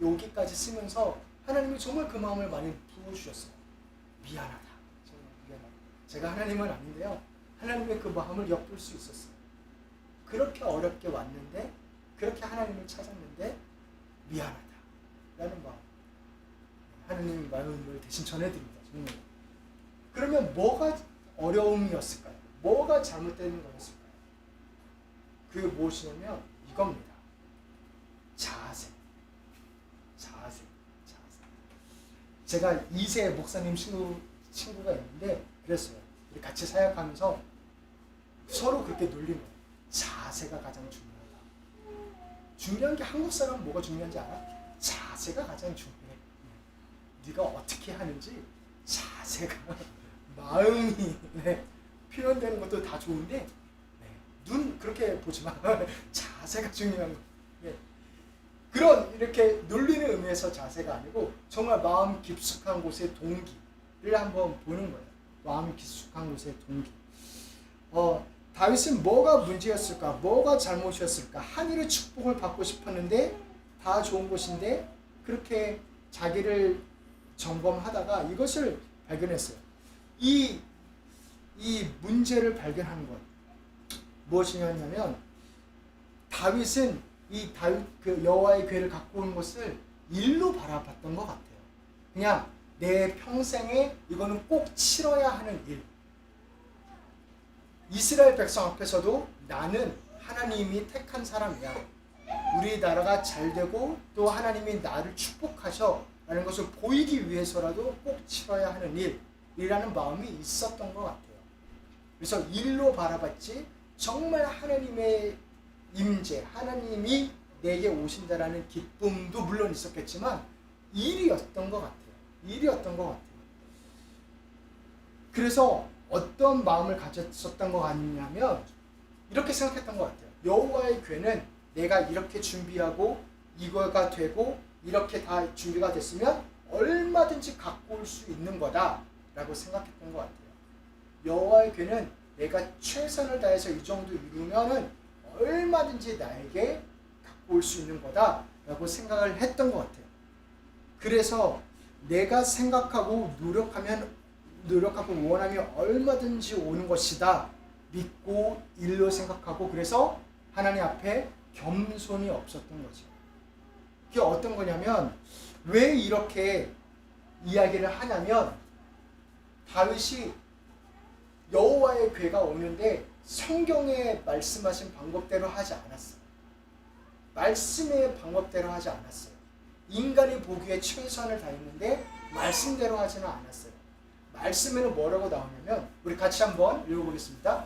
여기까지 쓰면서 하나님이 정말 그 마음을 많이 부어주셨어요. 미안하다. 정말 미안하다. 제가 하나님은 아닌데요. 하나님의 그 마음을 엿볼 수 있었어요. 그렇게 어렵게 왔는데, 그렇게 하나님을 찾았는데 미안하다 라는 마음, 하나님의 마음을 대신 전해드립니다. 정말. 그러면 뭐가 어려움이었을까요? 뭐가 잘못된 거였을까요? 그게 무엇이냐면 이겁니다. 자세. 제가 2세 목사님 친구가 있는데 그랬어요. 우리 같이 사역하면서 서로 그렇게 놀리는 거예요. 자세가 가장 중요하다. 중요한 게, 한국 사람은 뭐가 중요한지 알아? 자세가 가장 중요해. 네가 어떻게 하는지 자세가 마음이 네, 표현되는 것도 다 좋은데 네, 눈 그렇게 보지 마. 자세가 중요한 거. 네. 그런 이렇게 놀리는 의미에서 자세가 아니고 정말 마음 깊숙한 곳의 동기를 한번 보는 거예요. 마음 깊숙한 곳의 동기. 다윗은 뭐가 문제였을까? 뭐가 잘못이었을까? 하늘의 축복을 받고 싶었는데 다 좋은 곳인데 그렇게 자기를 점검하다가 이것을 발견했어요. 이 문제를 발견한 것 무엇이냐면, 다윗은 그 여호와의 궤를 갖고 온 것을 일로 바라봤던 것 같아요. 그냥 내 평생에 이거는 꼭 치러야 하는 일. 이스라엘 백성 앞에서도 나는 하나님이 택한 사람이야. 우리나라가 잘 되고 또 하나님이 나를 축복하셔 라는 것을 보이기 위해서라도 꼭 치러야 하는 일이라는 마음이 있었던 것 같아요. 그래서 일로 바라봤지 정말 하나님의 임재, 하나님이 내게 오신다라는 기쁨도 물론 있었겠지만 일이었던 것 같아요. 그래서 어떤 마음을 가졌었던 것 같냐면 이렇게 생각했던 것 같아요. 여호와의 궤는 내가 이렇게 준비하고 이거가 되고 이렇게 다 준비가 됐으면 얼마든지 갖고 올 수 있는 거다라고 생각했던 것 같아요. 여호와의 궤는 내가 최선을 다해서 이 정도 이루면은 얼마든지 나에게 갖고 올 수 있는 거다라고 생각을 했던 것 같아요. 그래서 내가 생각하고 노력하고 원하면 얼마든지 오는 것이다 믿고 일로 생각하고, 그래서 하나님 앞에 겸손이 없었던 거죠. 그게 어떤 거냐면, 왜 이렇게 이야기를 하냐면, 다윗이 여호와의 궤가 오는데 성경에 말씀하신 방법대로 하지 않았어요. 말씀의 방법대로 하지 않았어요. 인간이 보기에 최선을 다했는데 말씀대로 하지는 않았어요. 말씀에는 뭐라고 나오냐면, 우리 같이 한번 읽어보겠습니다.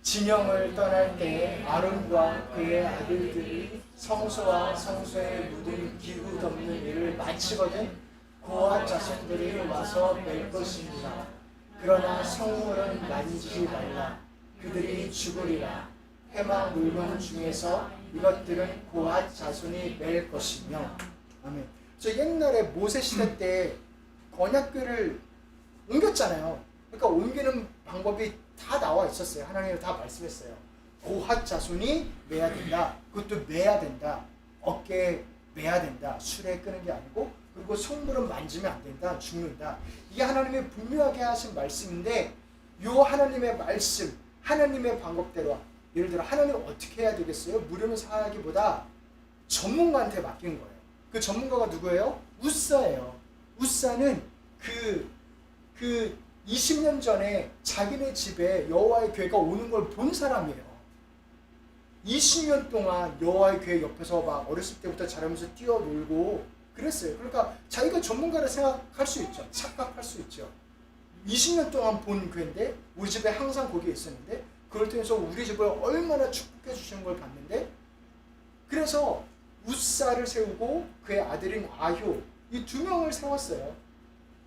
진영을 떠날 때 아론과 그의 아들들이 성소와 성소에 묻은 기구 덮는 일을 마치거든 고아 자손들이 와서 뵐 것입니다. 그러나 성물은 만지지 말라. 그들이 죽으리라. 해마 물건 중에서 이것들은 고핫 자손이 맬 것이며. 아멘. 저 옛날에 모세 시대 때 언약궤를 옮겼잖아요. 그러니까 옮기는 방법이 다 나와 있었어요. 하나님이 다 말씀했어요. 고핫 자손이 매야 된다. 그것도 매야 된다. 어깨에 매야 된다. 수레에 끄는 게 아니고, 그리고 성물은 만지면 안 된다. 죽는다. 이게 하나님이 분명하게 하신 말씀인데, 요 하나님의 말씀, 하나님의 방법대로, 예를 들어 하나님 어떻게 해야 되겠어요? 물으면 사하기보다 전문가한테 맡긴 거예요. 그 전문가가 누구예요? 우사예요. 우사는 그 20년 전에 자기네 집에 여호와의 교회가 오는 걸 본 사람이에요. 20년 동안 여호와의 교회 옆에서 막 어렸을 때부터 자라면서 뛰어놀고 그랬어요. 그러니까 자기가 전문가를 생각할 수 있죠. 착각할 수 있죠. 20년 동안 본 교회인데 우리 집에 항상 거기에 있었는데, 그걸 통해서 우리 집을 얼마나 축복해 주시는 걸 봤는데, 그래서 우사를 세우고 그의 아들인 아효, 이 두 명을 세웠어요.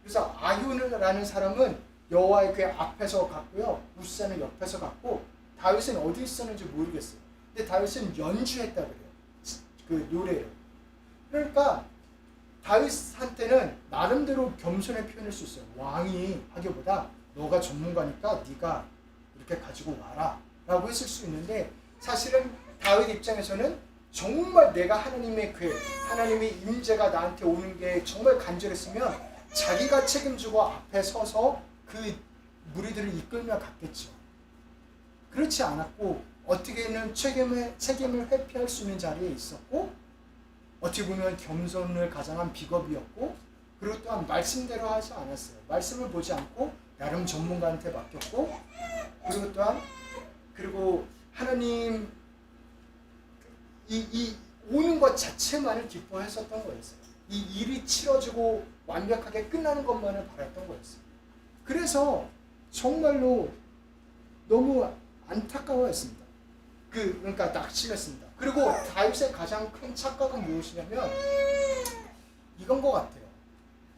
그래서 아효라는 사람은 여호와의 교회 앞에서 갔고요, 우사는 옆에서 갔고, 다윗은 어디 있었는지 모르겠어요. 근데 다윗은 연주했다 그래요. 그 노래를. 그러니까 다윗한테는 나름대로 겸손의 표현을 수 있어요. 왕이 하기보다 너가 전문가니까 네가 이렇게 가지고 와라 라고 했을 수 있는데, 사실은 다윗 입장에서는 정말 내가 하나님의 교회, 하나님의 임재가 나한테 오는 게 정말 간절했으면 자기가 책임지고 앞에 서서 그 무리들을 이끌며 갔겠죠. 그렇지 않았고 어떻게는 책임을 회피할 수 있는 자리에 있었고, 어떻게 보면 겸손을 가장한 비겁이었고, 그리고 또한 말씀대로 하지 않았어요. 말씀을 보지 않고 나름 전문가한테 맡겼고, 그리고 또한 하나님 이 오는 것 자체만을 기뻐했었던 거였어요. 이 일이 치러지고 완벽하게 끝나는 것만을 바랐던 거였어요. 그래서 정말로 너무 안타까워했습니다. 그러니까 낙심했습니다. 그리고 다윗의 가장 큰 착각은 무엇이냐면 이건 것 같아요.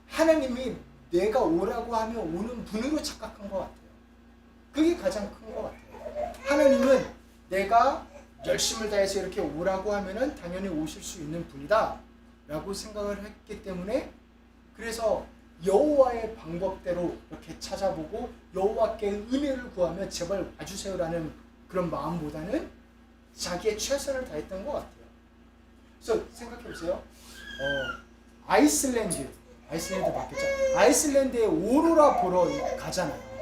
하나님이 내가 오라고 하면 오는 분으로 착각한 것 같아요. 그게 가장 큰 것 같아요. 하나님은 내가 열심을 다해서 이렇게 오라고 하면은 당연히 오실 수 있는 분이다 라고 생각을 했기 때문에, 그래서 여호와의 방법대로 이렇게 찾아보고 여호와께 은혜를 구하며 제발 와주세요라는 그런 마음보다는 자기의 최선을 다했던 것 같아요. 그래서 생각해보세요. 아이슬란드 맞겠죠? 아이슬란드에 오로라 보러 가잖아요.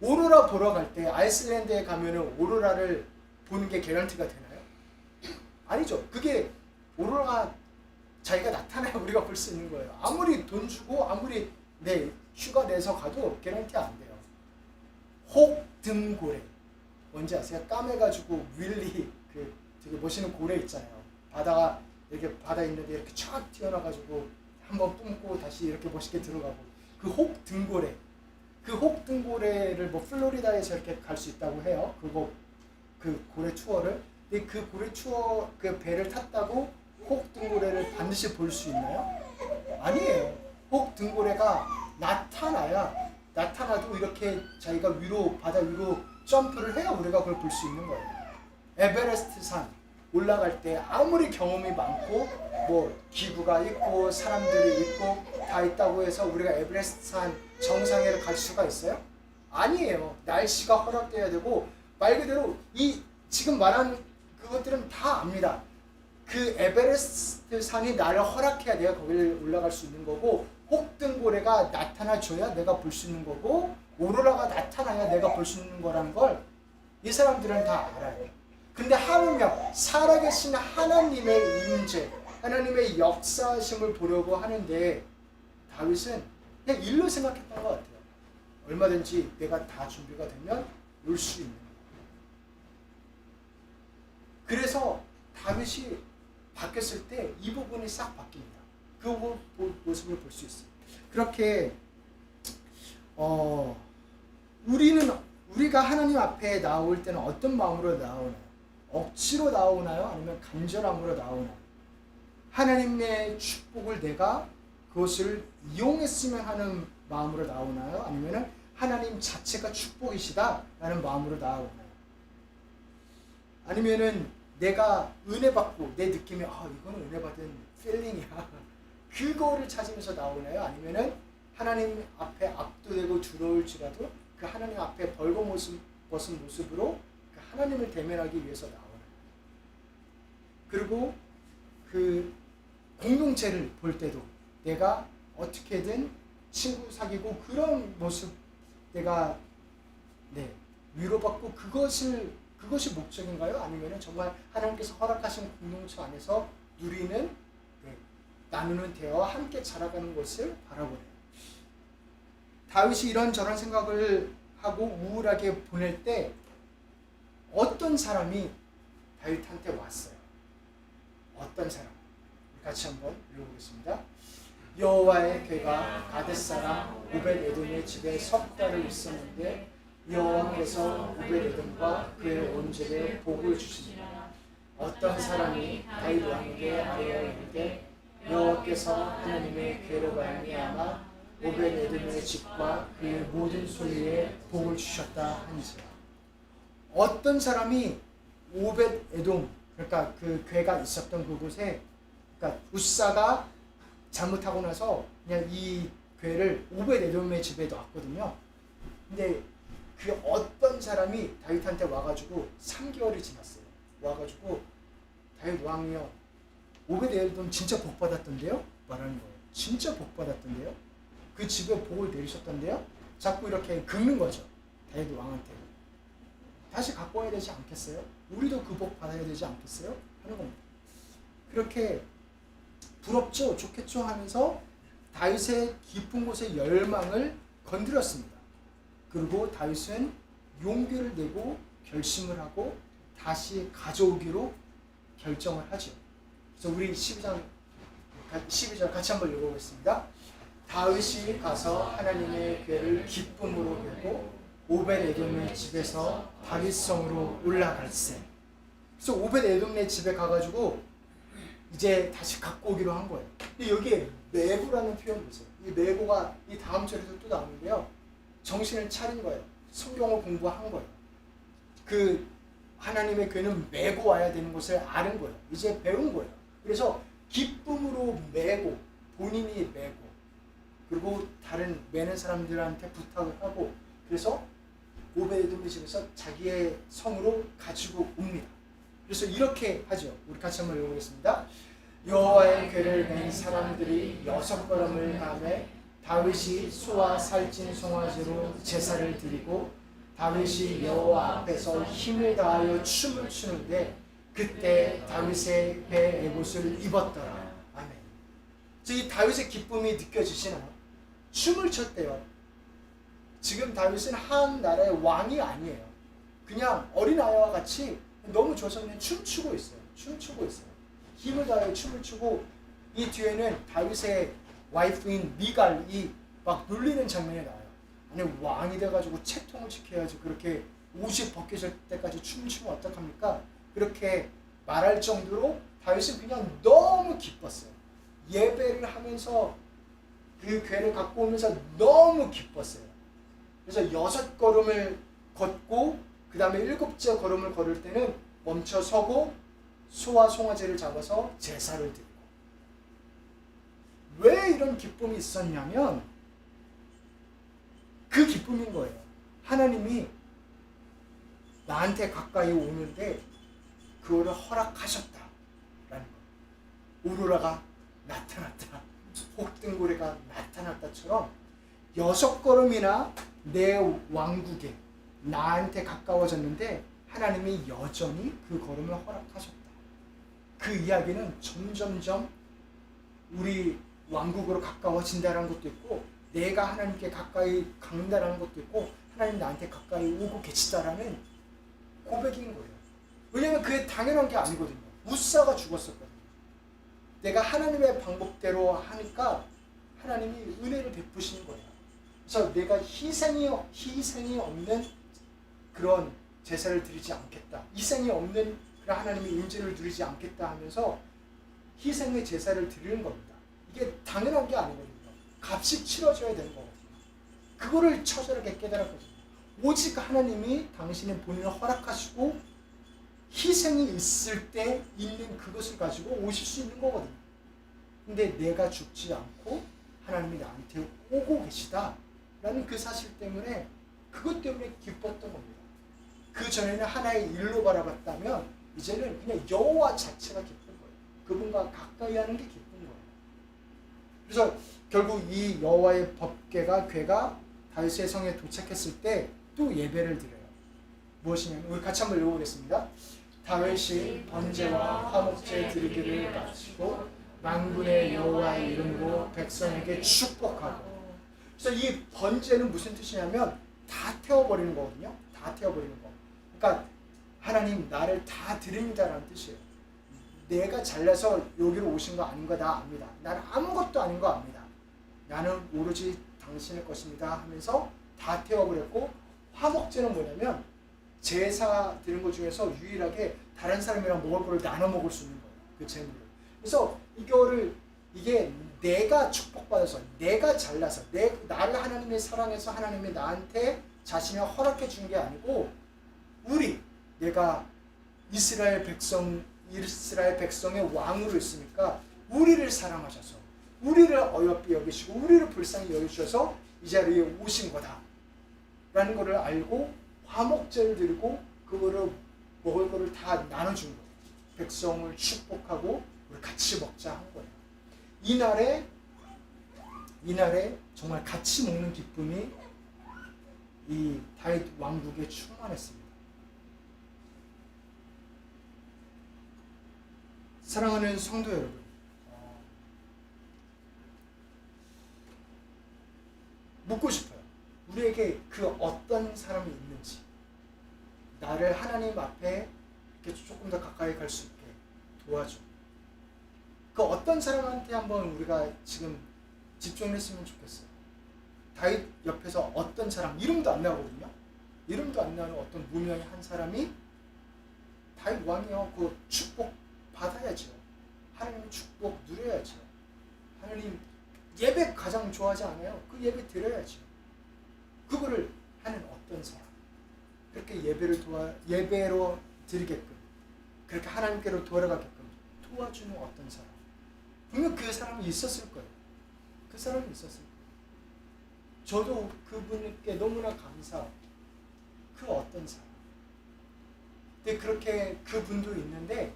오로라 보러 갈 때 아이슬란드에 가면은 오로라를 보는 게 개런티가 되나요? 아니죠. 그게 오로라가 자기가 나타나야 우리가 볼 수 있는 거예요. 아무리 돈 주고 아무리 휴가 내서 가도 개런티 안 돼요. 혹등고래 뭔지 아세요? 까매가지고 윌리 그 되게 멋있는 고래 있잖아요. 바다가 이렇게 바다 있는데 이렇게 촥 튀어나가지고 한번 뿜고 다시 이렇게 멋있게 들어가고, 그 혹등고래, 그 혹등고래를 뭐 플로리다에서 이렇게 갈 수 있다고 해요. 그 고래 투어를. 근데 그 고래 투어 그 배를 탔다고 혹등고래를 반드시 볼 수 있나요? 아니에요. 혹등고래가 나타나도 이렇게 자기가 바다 위로 점프를 해야 우리가 그걸 볼 수 있는 거예요. 에베레스트 산 올라갈 때 아무리 경험이 많고 뭐 기구가 있고 사람들이 있고 다 있다고 해서 우리가 에베레스트 산 정상에 갈 수가 있어요? 아니에요. 날씨가 허락돼야 되고, 말 그대로 이 지금 말한 그것들은 다 압니다. 그 에베레스트 산이 나를 허락해야 내가 거기를 올라갈 수 있는 거고, 혹등고래가 나타나줘야 내가 볼 수 있는 거고, 오로라가 나타나야 내가 볼 수 있는 거라는 걸 이 사람들은 다 알아요. 근데 하물며 살아계신 하나님의 임재, 하나님의 역사심을 보려고 하는데 다윗은 그냥 일로 생각했던 것 같아요. 얼마든지 내가 다 준비가 되면 올 수 있는 거예요. 그래서 다윗이 바뀌었을 때 이 부분이 싹 바뀝니다. 그 모습을 볼 수 있어요. 그렇게 우리가 하나님 앞에 나올 때는 어떤 마음으로 나오나요? 억지로 나오나요? 아니면 간절함으로 나오나요? 하나님의 축복을 내가 그것을 이용했으면 하는 마음으로 나오나요? 아니면 하나님 자체가 축복이시다라는 마음으로 나아오나요? 아니면은 내가 은혜 받고 내 느낌이 이거는 은혜 받은 필링이야. 그거를 찾으면서 나오나요? 아니면은 하나님 앞에 압도되고 두려울지라도 그 하나님 앞에 벌거벗은 모습으로 그 하나님을 대면하기 위해서 나오나요? 그리고 그 공동체를 볼 때도 내가 어떻게든 친구 사귀고 그런 모습 내가 위로받고 그것이 목적인가요? 아니면 정말 하나님께서 허락하신 공동체 안에서 누리는 나누는 대화와 함께 자라가는 것을 바라보네요. 다윗이 이런저런 생각을 하고 우울하게 보낼 때 어떤 사람이 다윗한테 왔어요. 어떤 사람? 같이 한번 읽어보겠습니다. 여호와의 괴가 가데스 사람 오벳에돔의 집에 석 달을 있었는데 여호와께서 오벳에돔과 그의 온 집에 복을 주시니라. 어떤 사람이 다윗 왕에게 아뢰어 이르되 여호와께서 하나님의 괴로 말미암아 오벳에돔의 집과 그의 모든 소유에 복을 주셨다 한지라. 어떤 사람이 오벳에돔, 그러니까 그 괴가 있었던 그곳에, 그러니까 우사가 잘못하고 나서 그냥 이 괴를 오벳에돔의 집에 놨거든요. 근데 그 어떤 사람이 다윗한테 와가지고 3개월이 지났어요. 와가지고 다윗 왕이요, 오벳에돔 진짜 복 받았던데요? 말하는 거예요. 진짜 복 받았던데요? 그 집에 복을 내리셨던데요? 자꾸 이렇게 긁는 거죠. 다윗 왕한테. 다시 갖고 와야 되지 않겠어요? 우리도 그 복 받아야 되지 않겠어요? 하는 겁니다. 그렇게 부럽죠? 좋겠죠? 하면서 다윗의 깊은 곳의 열망을 건드렸습니다. 그리고 다윗은 용기를 내고 결심을 하고 다시 가져오기로 결정을 하죠. 그래서 우리 12절 같이 한번 읽어보겠습니다. 다윗이 가서 하나님의 궤를 기쁨으로 들고 오벳에돔의 집에서 다윗성으로 올라갈세. 그래서 오벳에돔의 집에 가가지고 이제 다시 갖고 오기로 한 거예요. 근데 여기에 메고라는 표현 보세요. 이 메고가 이 다음 절에도 또 나오는데요. 정신을 차린 거예요. 성경을 공부한 거예요. 그 하나님의 궤는 메고 와야 되는 것을 아는 거예요. 이제 배운 거예요. 그래서 기쁨으로 메고, 본인이 메고, 그리고 다른 매는 사람들한테 부탁을 하고, 그래서 오벳에돔의 집에서 자기의 성으로 가지고 옵니다. 그래서 이렇게 하죠. 우리 같이 한번 읽어보겠습니다. 여호와의 궤를 맨 사람들이 6걸음을 가매 다윗이 소와 살찐 송아지로 제사를 드리고 다윗이 여호와 앞에서 힘을 다하여 춤을 추는데 그때 다윗의 배 에봇을 입었더라. 아멘. 이 다윗의 기쁨이 느껴지시나요? 춤을 췄대요. 지금 다윗은 한 나라의 왕이 아니에요. 그냥 어린아이와 같이 너무 좋아서 춤추고 있어요. 춤추고 있어요. 힘을 다해 춤을 추고 이 뒤에는 다윗의 와이프인 미갈이 막 놀리는 장면이 나와요. 아니 왕이 돼가지고 채통을 지켜야지 그렇게 옷이 벗겨질 때까지 춤추면 어떡합니까? 그렇게 말할 정도로 다윗은 그냥 너무 기뻤어요. 예배를 하면서 그 궤를 갖고 오면서 너무 기뻤어요. 그래서 6걸음을 걷고 그 다음에 7째 걸음을 걸을 때는 멈춰 서고 소와 송아지를 잡아서 제사를 드리고. 왜 이런 기쁨이 있었냐면 그 기쁨인 거예요. 하나님이 나한테 가까이 오는데 그거를 허락하셨다 라는 거. 오로라가 나타났다, 혹등고래가 나타났다처럼 6걸음이나 내 왕국에 나한테 가까워졌는데 하나님이 여전히 그 걸음을 허락하셨다. 그 이야기는 점점점 우리 왕국으로 가까워진다는 것도 있고 내가 하나님께 가까이 간다는 것도 있고 하나님 나한테 가까이 오고 계시다라는 고백인 거예요. 왜냐하면 그게 당연한 게 아니거든요. 우사가 죽었었거든요. 내가 하나님의 방법대로 하니까 하나님이 은혜를 베푸시는 거예요. 그래서 내가 희생이 없는 그런 제사를 드리지 않겠다. 희생이 없는 그런 하나님의 임재를 누리지 않겠다 하면서 희생의 제사를 드리는 겁니다. 이게 당연한 게 아니거든요. 값이 치러져야 되는 거거든요. 그거를 처절하게 깨달았거든요. 오직 하나님이 당신의 본인을 허락하시고 희생이 있을 때 있는 그것을 가지고 오실 수 있는 거거든요. 근데 내가 죽지 않고 하나님이 나한테 오고 계시다라는 그 사실 때문에 그것 때문에 기뻤던 겁니다. 그 전에는 하나의 일로 바라봤다면 이제는 그냥 여호와 자체가 기쁜 거예요. 그분과 가까이 하는 게 기쁜 거예요. 그래서 결국 이 여호와의 법궤가 궤가 다윗의 성에 도착했을 때 또 예배를 드려요. 무엇이냐면 우리 같이 한번 읽어보겠습니다. 다윗이 번제와 화목제 드리기를 마치고 만군의 여호와의 이름으로 백성에게 축복하고. 그래서 이 번제는 무슨 뜻이냐면 다 태워버리는 거거든요. 다 태워버리는 거. 그러니까 하나님 나를 다 드립니다라는 뜻이에요. 내가 잘나서 여기로 오신 거 아닌 거 다 압니다. 나는 아무것도 아닌 거 압니다. 나는 오로지 당신의 것입니다 하면서 다 태워버렸고, 화목제는 뭐냐면 제사 드린 것 중에서 유일하게 다른 사람이랑 먹을 거를 나눠 먹을 수 있는 거예요. 그 재물을. 그래서 이게 내가 축복받아서 내가 잘나서 나를 하나님의 사랑해서 하나님이 나한테 자신을 허락해 준 게 아니고 내가 이스라엘 백성의 왕으로 있으니까 우리를 사랑하셔서 우리를 어여삐 여기시고 우리를 불쌍히 여기셔서 이 자리에 오신 거다 라는 것을 알고 화목제를 드리고 그거를 먹을 거를 다 나눠준 거예요. 백성을 축복하고 우리 같이 먹자 한 거예요. 이날에 정말 같이 먹는 기쁨이 이 다윗 왕국에 충만했습니다. 사랑하는 성도 여러분, 묻고 싶어요. 우리에게 그 어떤 사람이 있는지, 나를 하나님 앞에 이렇게 조금 더 가까이 갈 수 있게 도와줘. 그 어떤 사람한테 한번 우리가 지금 집중을 했으면 좋겠어요. 다윗 옆에서 어떤 사람, 이름도 안 나오거든요. 이름도 안 나오는 어떤 무명의 한 사람이 다윗 왕이요, 그 축복 받아야죠. 하나님의 축복 누려야죠. 하나님 예배 가장 좋아하지 않아요? 그 예배 드려야죠. 그거를 하는 어떤 사람, 그렇게 예배로 드리게끔, 그렇게 하나님께로 돌아가게끔 도와주는 어떤 사람, 분명 그 사람이 있었을 거예요. 그 사람이 있었을 거예요. 저도 그분께 너무나 감사하고 그 어떤 사람. 근데 그렇게 그분도 있는데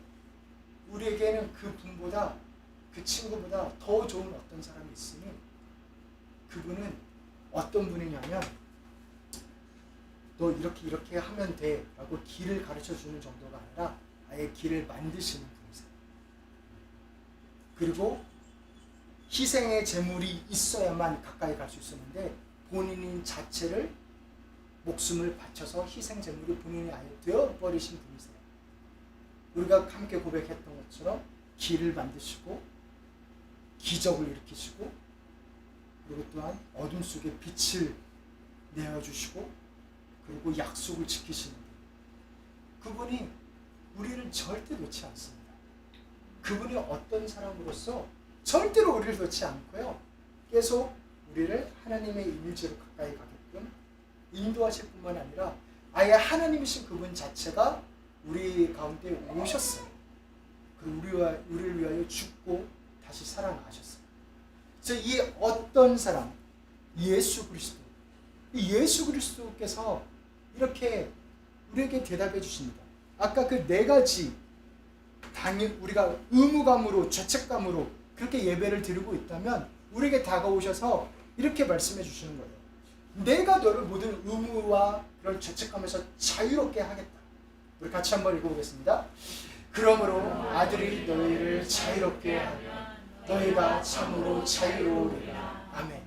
우리에게는 그분보다, 그 친구보다 더 좋은 어떤 사람이 있으니 그분은 어떤 분이냐면 너 이렇게 하면 돼 라고 길을 가르쳐 주는 정도가 아니라 아예 길을 만드시는 분이세요. 그리고 희생의 제물이 있어야만 가까이 갈 수 있었는데 본인 자체를 목숨을 바쳐서 희생 제물이 본인이 아예 되어버리신 분이세요. 우리가 함께 고백했던 것처럼 길을 만드시고 기적을 일으키시고 그리고 또한 어둠 속에 빛을 내어주시고 그리고 약속을 지키시는 그분이 우리를 절대 놓지 않습니다. 그분이 어떤 사람으로서 절대로 우리를 놓지 않고요. 계속 우리를 하나님의 임재로 가까이 가게끔 인도하실 뿐만 아니라 아예 하나님이신 그분 자체가 우리 가운데 오셨어요. 그리고 우리를 위하여 죽고 다시 살아나셨어요. 그래서 이 어떤 사람, 예수 그리스도께서 이렇게 우리에게 대답해 주십니다. 아까 그 네 가지 우리가 의무감으로 죄책감으로 그렇게 예배를 드리고 있다면 우리에게 다가오셔서 이렇게 말씀해 주시는 거예요. 내가 너를 모든 의무와 그런 죄책감에서 자유롭게 하겠다. 우리 같이 한번 읽어보겠습니다. 그러므로 아들이 너희를 자유롭게 하면 너희가 참으로 자유로우리라. 아멘.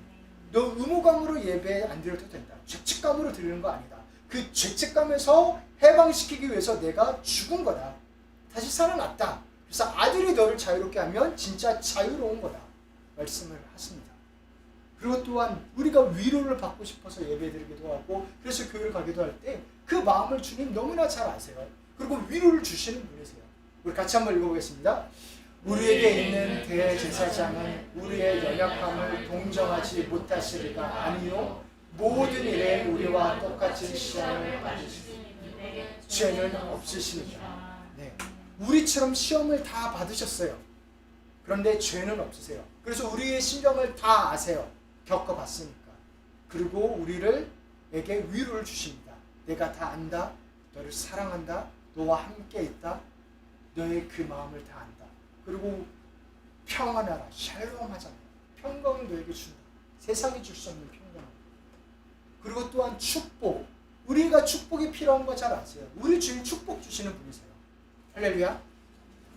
너 의무감으로 예배 안 드려도 된다. 죄책감으로 드리는 거 아니다. 그 죄책감에서 해방시키기 위해서 내가 죽은 거다. 다시 살아났다. 그래서 아들이 너를 자유롭게 하면 진짜 자유로운 거다. 말씀을 하십니다. 그리고 또한 우리가 위로를 받고 싶어서 예배드리기도 하고 그래서 교회를 가기도 할 때 그 마음을 주님 너무나 잘 아세요. 그리고 위로를 주시는 분이세요. 우리 같이 한번 읽어보겠습니다. 우리에게 있는 대제사장은 우리의 연약함을 동정하지 못하시리가 아니요 모든 일에 우리와 똑같이 시험을 받으시니 죄는 없으십니다. 네. 우리처럼 시험을 다 받으셨어요. 그런데 죄는 없으세요. 그래서 우리의 심정을 다 아세요. 겪어봤으니까. 그리고 우리에게 위로를 주십니다. 내가 다 안다. 너를 사랑한다. 너와 함께 있다. 너의 그 마음을 다 안다. 그리고 평안하라. 샬롬 하잖아요. 평강을 너에게 준다. 세상이 줄 수 없는 평강. 그리고 또한 축복. 우리가 축복이 필요한 거 잘 아세요. 우리 주님 축복 주시는 분이세요. 할렐루야.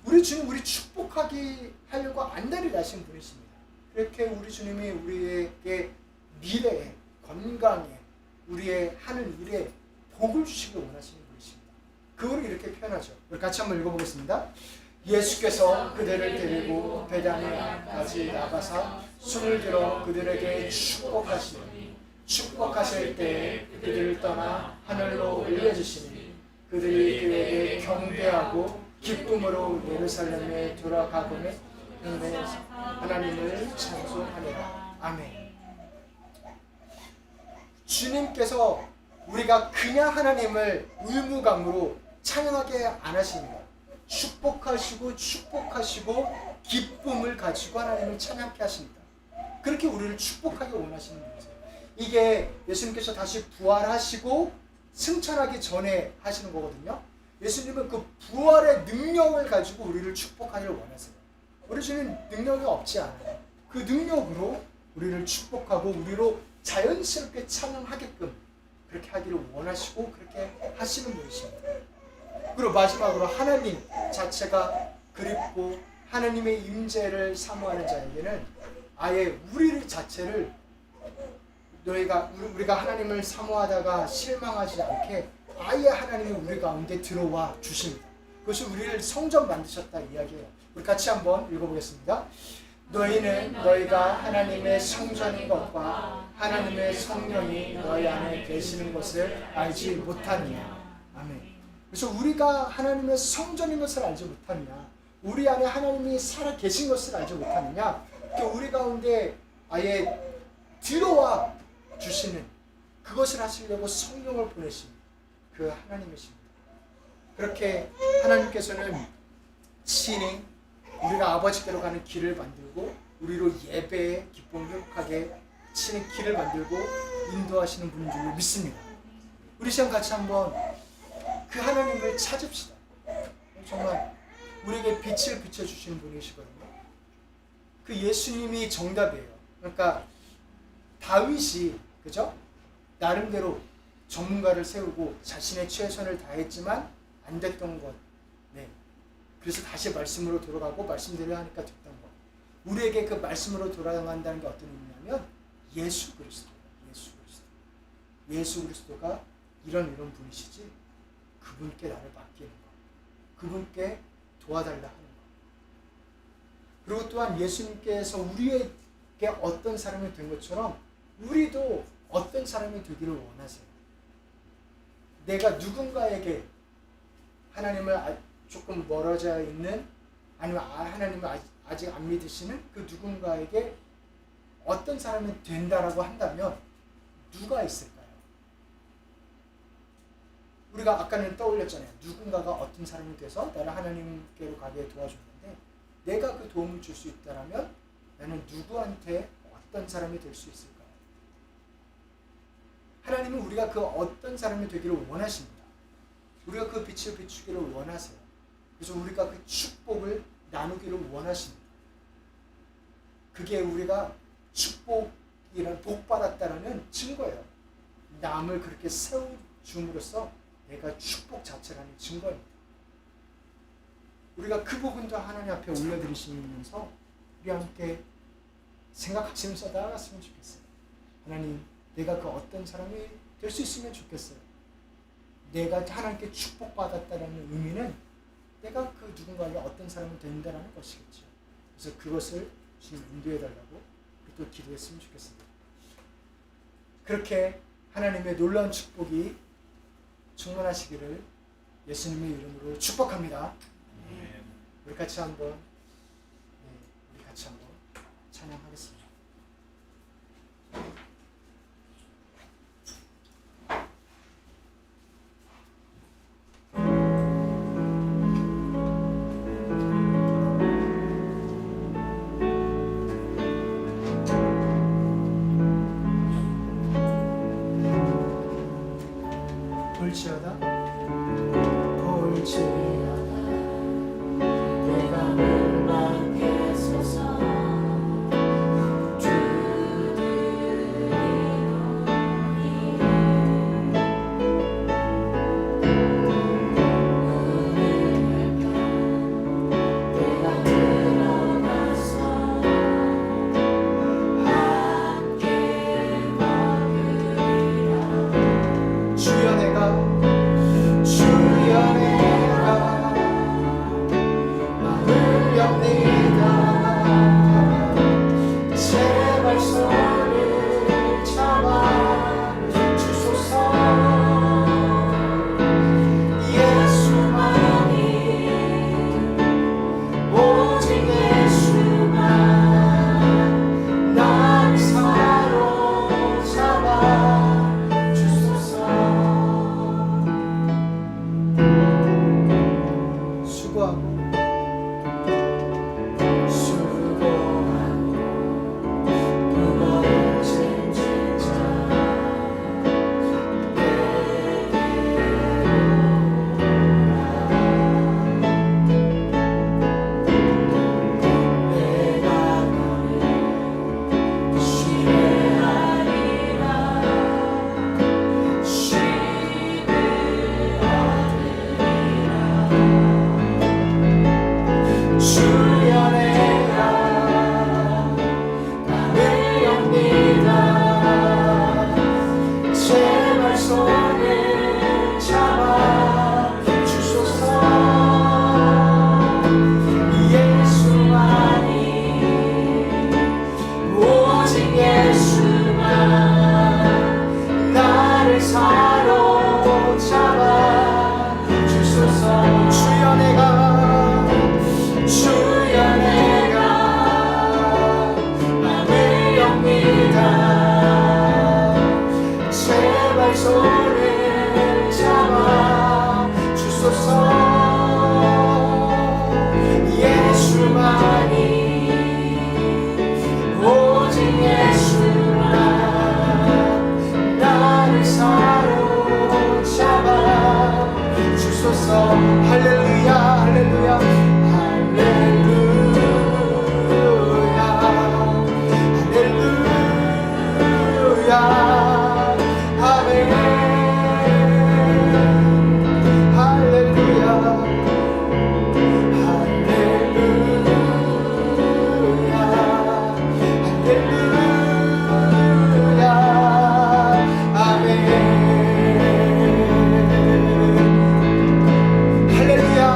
우리 주님 우리 축복하기 하려고 안달이 나신 분이십니다. 그렇게 우리 주님이 우리에게 미래에, 건강에, 우리의 하는 일에 복을 주시길 원하시는 분이십니다. 그거를 이렇게 표현하죠. 우리 같이 한번 읽어보겠습니다. 예수께서 그들을 데리고 베다니아까지 나가사 손을 들어 그들에게 축복하시니 축복하실 때 그들을 떠나 하늘로 올려주시니 그들이 그에게 경배하고 기쁨으로 예루살렘에 돌아가고는 하나님을 찬송하니라. 아멘. 주님께서 우리가 그냥 하나님을 의무감으로 찬양하게 안 하십니다. 축복하시고 기쁨을 가지고 하나님을 찬양케 하십니다. 그렇게 우리를 축복하기 원하시는 분이세요. 이게 예수님께서 다시 부활하시고 승천하기 전에 하시는 거거든요. 예수님은 그 부활의 능력을 가지고 우리를 축복하기를 원하세요. 우리 주님 능력이 없지 않아요. 그 능력으로 우리를 축복하고 우리로 자연스럽게 찬양하게끔 그렇게 하기를 원하시고 그렇게 하시는 분이십니다. 그리고 마지막으로 하나님 자체가 그립고 하나님의 임재를 사모하는 자에게는 아예 우리 자체를 우리가 하나님을 사모하다가 실망하지 않게 아예 하나님이 우리 가운데 들어와 주십니다. 그것이 우리를 성전 만드셨다 이야기해요. 우리 같이 한번 읽어보겠습니다. 너희는 너희가 하나님의 성전인 것과 하나님의 성령이 너희 안에 계시는 것을 알지 못하느냐. 아멘. 그래서 우리가 하나님의 성전인 것을 알지 못하느냐. 우리 안에 하나님이 살아 계신 것을 알지 못하느냐. 우리 가운데 아예 들어와 주시는 그것을 하시려고 성령을 보내신 그 하나님이십니다. 그렇게 하나님께서는 친히 우리가 아버지께로 가는 길을 만들고 우리로 예배에 기쁨 회복하게 친히 길을 만들고 인도하시는 분인 줄 믿습니다. 우리 시간 같이 한번 그 하나님을 찾읍시다. 정말 우리에게 빛을 비춰주시는 분이시거든요. 그 예수님이 정답이에요. 그러니까 다윗이 그죠? 나름대로 전문가를 세우고 자신의 최선을 다했지만 안 됐던 것. 네. 그래서 다시 말씀으로 돌아가고 말씀대로 하니까 됐던 것. 우리에게 그 말씀으로 돌아간다는 게 어떤 의미냐면 예수 그리스도. 예수 그리스도가 이런 분이시지 그분께 나를 맡기는 것. 그분께 도와달라 하는 것. 그리고 또한 예수님께서 우리에게 어떤 사람이 된 것처럼 우리도 어떤 사람이 되기를 원하세요. 내가 누군가에게 하나님을 조금 멀어져 있는 아니면 하나님을 아직 안 믿으시는 그 누군가에게 어떤 사람이 된다라고 한다면 누가 있을까요? 우리가 아까는 떠올렸잖아요. 누군가가 어떤 사람이 돼서 나를 하나님께로 가게 도와줬는데 내가 그 도움을 줄 수 있다면 나는 누구한테 어떤 사람이 될 수 있을까요? 하나님은 우리가 그 어떤 사람이 되기를 원하십니다. 우리가 그 빛을 비추기를 원하세요. 그래서 우리가 그 축복을 나누기를 원하십니다. 그게 우리가 축복이란 복 받았다라는 증거예요. 남을 그렇게 세워줌으로써 내가 축복 자체라는 증거입니다. 우리가 그 부분도 하나님 앞에 올려드리시면서 우리 함께 생각하시면서 나아갔으면 좋겠어요. 하나님, 내가 그 어떤 사람이 될 수 있으면 좋겠어요. 내가 하나님께 축복받았다는 의미는 내가 그 누군가에게 어떤 사람이 된다는 것이겠죠. 그래서 그것을 주님 인도해달라고 또 기도했으면 좋겠습니다. 그렇게 하나님의 놀라운 축복이 충만하시기를 예수님의 이름으로 축복합니다. 우리 같이 한번 찬양하겠습니다. 볼지어다 내가 문 밖에 서서 주여 내가 마음을 엽니다. 제발 손을 잡아 주소서. 예수만이 오직 예수만 나를 사로잡아 주소서. 수고하고 무거워진 진짜 내가 너를 신뢰하리라. 쉼을 얻으리라. 주여 내가 마음을 엽니다. 제발 손을 잡아 주소서. 예수만이 오직 예수만 나를 사로잡아 주소서. 주여 내가 마음을 엽니다. 제발 손을 잡아 주소서. 예수만이 오직 예수만 나를 사로잡아 주소서. 할렐루야 할렐루야 할렐루야 할렐루야 아멘. 할렐루야 할렐루야 할렐루야 아멘. 할렐루야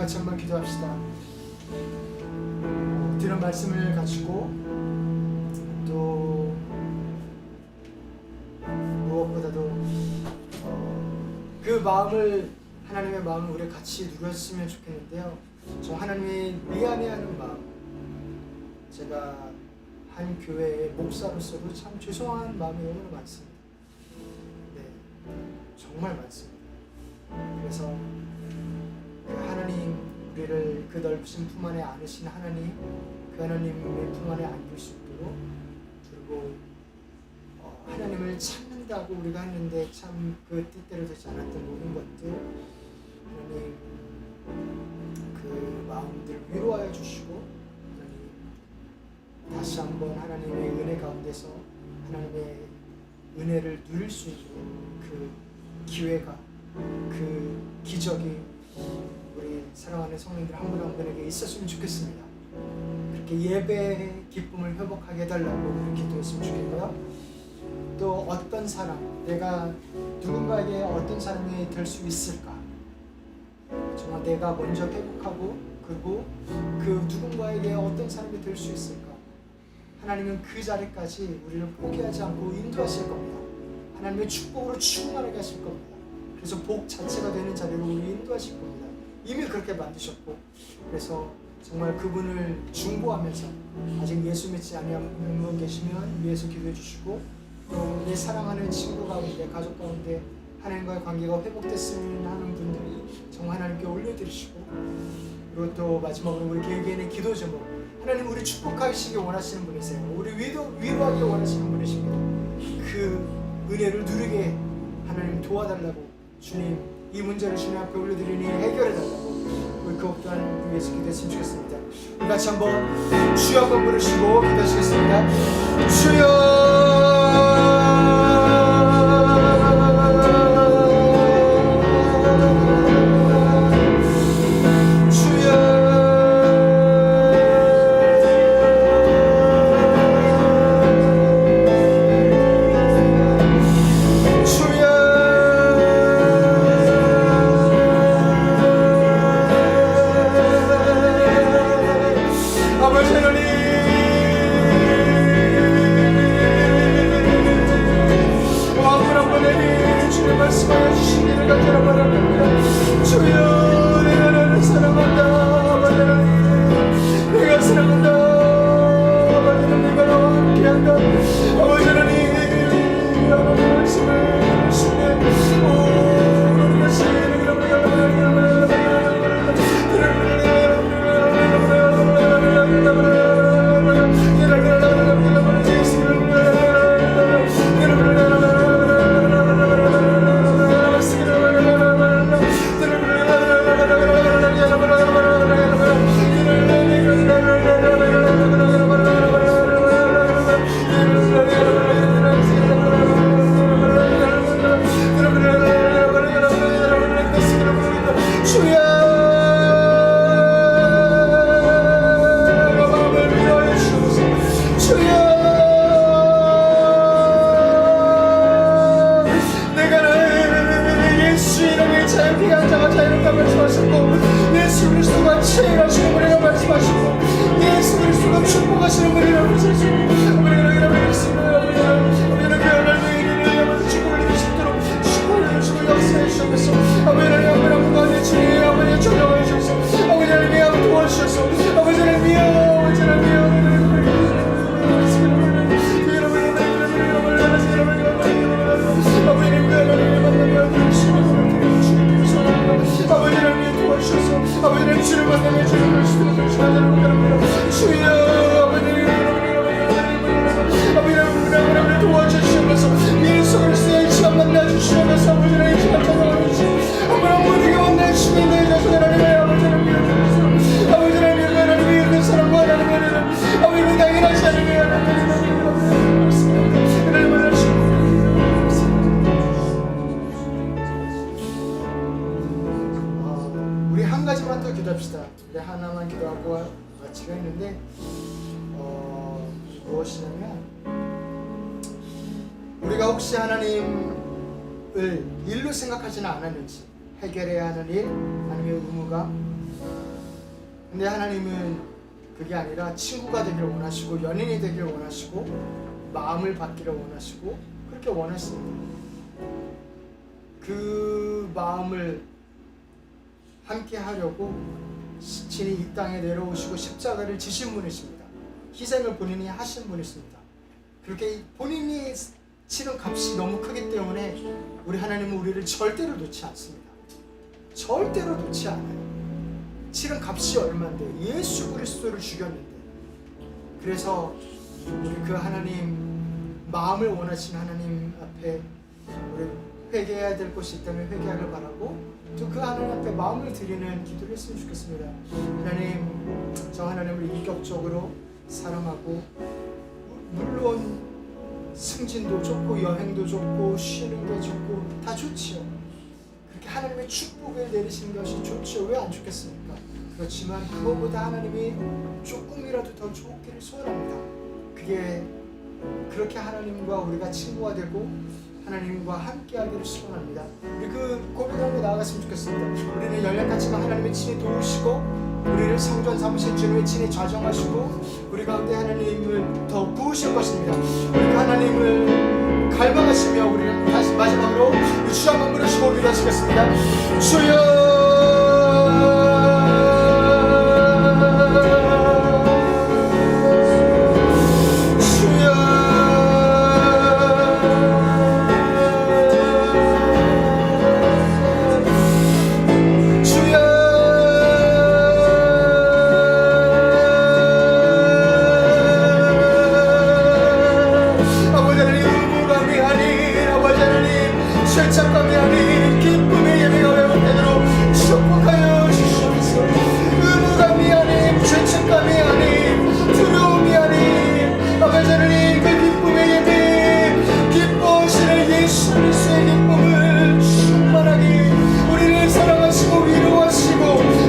같이 한번 기도합시다. 들은 말씀을 가지고 또 무엇보다도 그 마음을, 하나님의 마음을 우리 같이 누렸으면 좋겠는데요. 저 하나님이 미안해하는 마음, 제가 한 교회의 목사로서도 참 죄송한 마음이 너무나 많습니다. 네, 정말 많습니다. 그래서 그 하나님, 우리를 그 넓으신 품 안에 안으신 하나님, 그 하나님의 품 안에 안길 수 있도록, 그리고 하나님을 찾는다고 우리가 했는데 참 그 뜻대로 되지 않았던 모든 것들, 하나님 그 마음들 위로하여 주시고, 하나님 다시 한번 하나님의 은혜 가운데서 하나님의 은혜를 누릴 수 있는 그 기회가, 그 기적이 우리 사랑하는 성령들 한 분 한 분에게 있었으면 좋겠습니다. 그렇게 예배의 기쁨을 회복하게 해달라고 우리 기도했으면 좋겠고요. 또 어떤 사람, 내가 누군가에게 어떤 사람이 될 수 있을까? 정말 내가 먼저 회복하고, 그리고 그 누군가에게 어떤 사람이 될 수 있을까? 하나님은 그 자리까지 우리를 포기하지 않고 인도하실 겁니다. 하나님의 축복으로 충만하게 하실 겁니다. 그래서 복 자체가 되는 자리로 우리 인도하실 겁니다. 이미 그렇게 만드셨고, 그래서 정말 그분을 중보하면서 아직 예수 믿지 않는 분 계시면 위에서 기도해 주시고, 또 내 사랑하는 친구 가운데, 가족 가운데 하나님과의 관계가 회복됐으면 하는 분들이 정말 하나님께 올려드리시고, 그리고 또 마지막으로 우리 개개인의 기도 제목, 하나님 우리 축복하시기 원하시는 분이세요. 우리 위로하기 원하시는 분이십니다. 그 은혜를 누리게 하나님 도와달라고, 주님 이 문제를 주님 앞에 올려드리니 해결해달라고 우리 그것 또한 위해서 기도했으면 좋겠습니다. 우리 같이 한번 주여 한번 부르시고 기도하시겠습니다. 주여 하나만 기도하고 마치가 있는데 무엇이냐면, 우리가 혹시 하나님을 일로 생각하지는 않았는지, 해결해야 하는 일, 하나님의 의무가 근데 하나님은 그게 아니라 친구가 되기를 원하시고 연인이 되기를 원하시고 마음을 받기를 원하시고 그렇게 원하십니다. 그 마음을 함께 하려고 친히 이 땅에 내려오시고 십자가를 지신 분이십니다. 희생을 본인이 하신 분이십니다. 그렇게 본인이 치른 값이 너무 크기 때문에 우리 하나님은 우리를 절대로 놓지 않습니다. 절대로 놓지 않아요. 치른 값이 얼마인데 예수 그리스도를 죽였는데. 그래서 우리 그 하나님 마음을 원하시는 하나님 앞에 우리 회개해야 될 것이 있다면 회개하길 바라고 또 그 하나님 앞에 마음을 드리는 기도를 했으면 좋겠습니다. 하나님, 저 하나님을 인격적으로 사랑하고 물론 승진도 좋고 여행도 좋고 쉬는 게 좋고 다 좋지요. 그렇게 하나님의 축복을 내리시는 것이 좋지요. 왜 안 좋겠습니까? 그렇지만 그것보다 하나님이 조금이라도 더 좋기를 소원합니다. 그게 그렇게 하나님과 우리가 친구가 되고 하나님과 함께하기를 소원합니다. 우리 그 고백하고 나아갔으면 좋겠습니다. 우리는 연약하지만 하나님의 친히 도우시고 우리를 성전 삼으신 주님의 친히 좌정하시고 우리 가운데 하나님을 더 부으실 것입니다. 우리 하나님을 갈망하시며 우리는 다시 마지막으로 주 한번 부르시고 기도하시겠습니다. 주여 실착감이 아닌 기쁨의 예배가 회복되도록 축복하여 주시옵소서. 의무감이 아닌 죄책감이 아닌 두려움이 아닌 아버지 하나님 그 기쁨의 예배 기뻐하시는 예수 그리스도의 기쁨을 충만하게 우리를 사랑하시고 위로하시고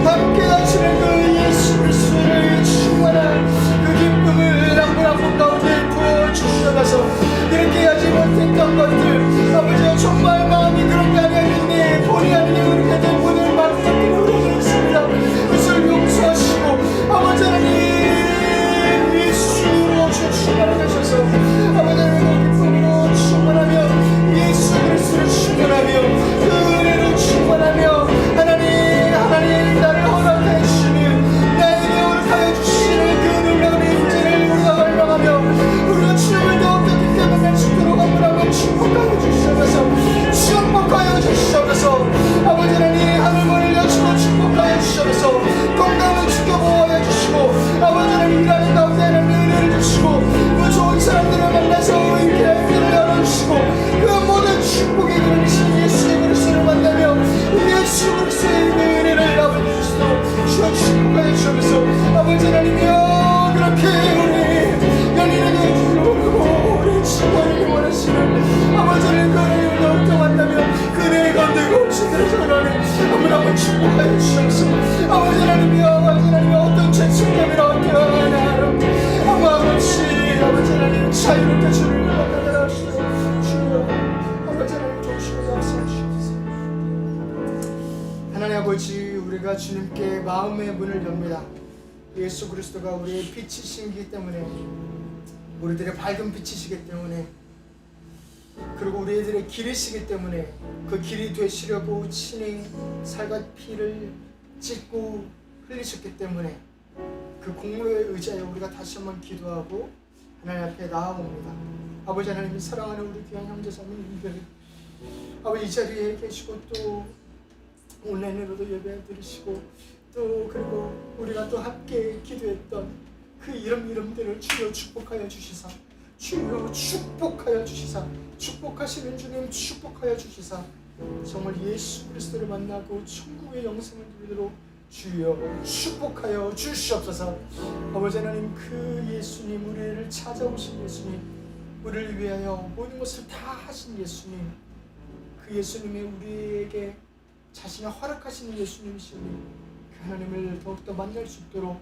함께하시는 그 예수 그리스도를 충만한 그 기쁨을 한 분 한 분 가운데 부어주시옵소서. 이렇게 하지 못했던 것들 아버지여 정말 마음이 그런 게 아니었는데 본의 아니게 그렇게 된 분을 만났기를 원하겠습니다. 그것을 용서하시고 아버지 하나님 예수로 충만하게 하셔서 아버지 하나님 기쁨으로 충만하며 예수 그리스도를 충만하며 그 은혜로 충만하며 하나님 나를 허락해 주시는 나에게 허락하여 주시는 그 놀라운 인재를 우리가 발명하며 우리가 주님을 더 얻기 때문에 날 죽도록 한번 축복하여 주시옵소서. 축복하여 주시옵소서. 아버지 하나님 하늘문을 여시고 축복하여 주시옵소서. 건강을 지켜보호하여 주시고 아버지 하나님 일하는 가운데 하나님 은혜를 주시고 그 좋은 사람들을 만나서 인기할 길을 열어주시고 그 모든 축복의 그릇이신 예수 그리스도를 만나며 예수 그리스도의 은혜를 아버지 그리스도 주여 축복하여 주시옵소서. 아버지 하나님이여 그렇게 우리 연인에게 주시고 우리 친구에게 원하시는 아버지 하나님 그 은혜를 더욱더 만나며 그 은혜의 가운데 공신들을 전하는 한번 축복하여 주시옵소서. 아버지 하나님이여 아버지 하나님이여 어떤 죄책감이나 어떤 아무 없이 아버지 하나님 자유롭게 주를 만나게 하시오. 주여 아버지 하나님 도우시고 역사하시옵소서. 하나님 아버지 우리가 주님께 마음의 문을 엽니다. 예수 그리스도가 우리의 빛이시기 때문에 우리들의 밝은 빛이시기 때문에 그리고 우리들의 길이시기 때문에 그 길이 되시려고 친히 살과 피를 찢고 흘리셨기 때문에 그 공로에 의지하여 우리가 다시 한번 기도하고 하나님 앞에 나아옵니다. 아버지 하나님 사랑하는 우리 귀한 형제자매님들 아버지 이 자리에 계시고 또 온라인으로도 예배 드리시고 또 그리고 우리가 또 함께 기도했던 그 이름들을 주여 축복하여 주시사 주여 축복하여 주시사 축복하시는 주님 축복하여 주시사 정말 예수 그리스도를 만나고 천국의 영생을 누리도록 주여 축복하여 주시옵소서. 아버지 하나님 그 예수님 우리를 찾아오신 예수님 우리를 위하여 모든 것을 다 하신 예수님 그 예수님이 우리에게 자신을 허락하시는 예수님이시니 그 하나님을 더욱더 만날 수 있도록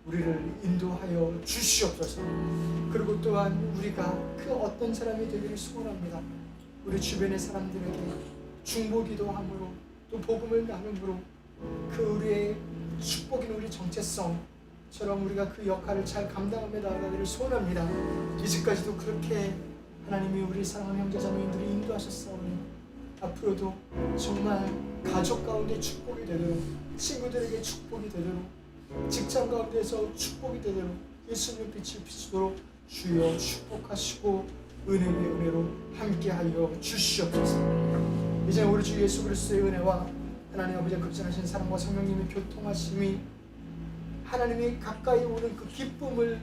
우리를 인도하여 주시옵소서. 그리고 또한 우리가 그 어떤 사람이 되기를 소원합니다. 우리 주변의 사람들에게 중보기도 함으로 또 복음을 나눔으로 그 우리의 축복인 우리 정체성처럼 우리가 그 역할을 잘 감당하며 나아가기를 소원합니다. 이제까지도 그렇게 하나님이 우리 사랑하는 형제자매님들이 인도하셨사오니 앞으로도 정말 가족 가운데 축복이 되도록, 친구들에게 축복이 되도록, 직장 가운데서 축복이 되도록 예수님의 빛을 비추도록 주여 축복하시고 은혜 위에 은혜로 함께하여 주시옵소서. 이제 우리 주 예수 그리스도의 은혜와 하나님 아버지의 극진하신 사랑과 성령님의 교통하심이, 하나님이 가까이 오는 그 기쁨을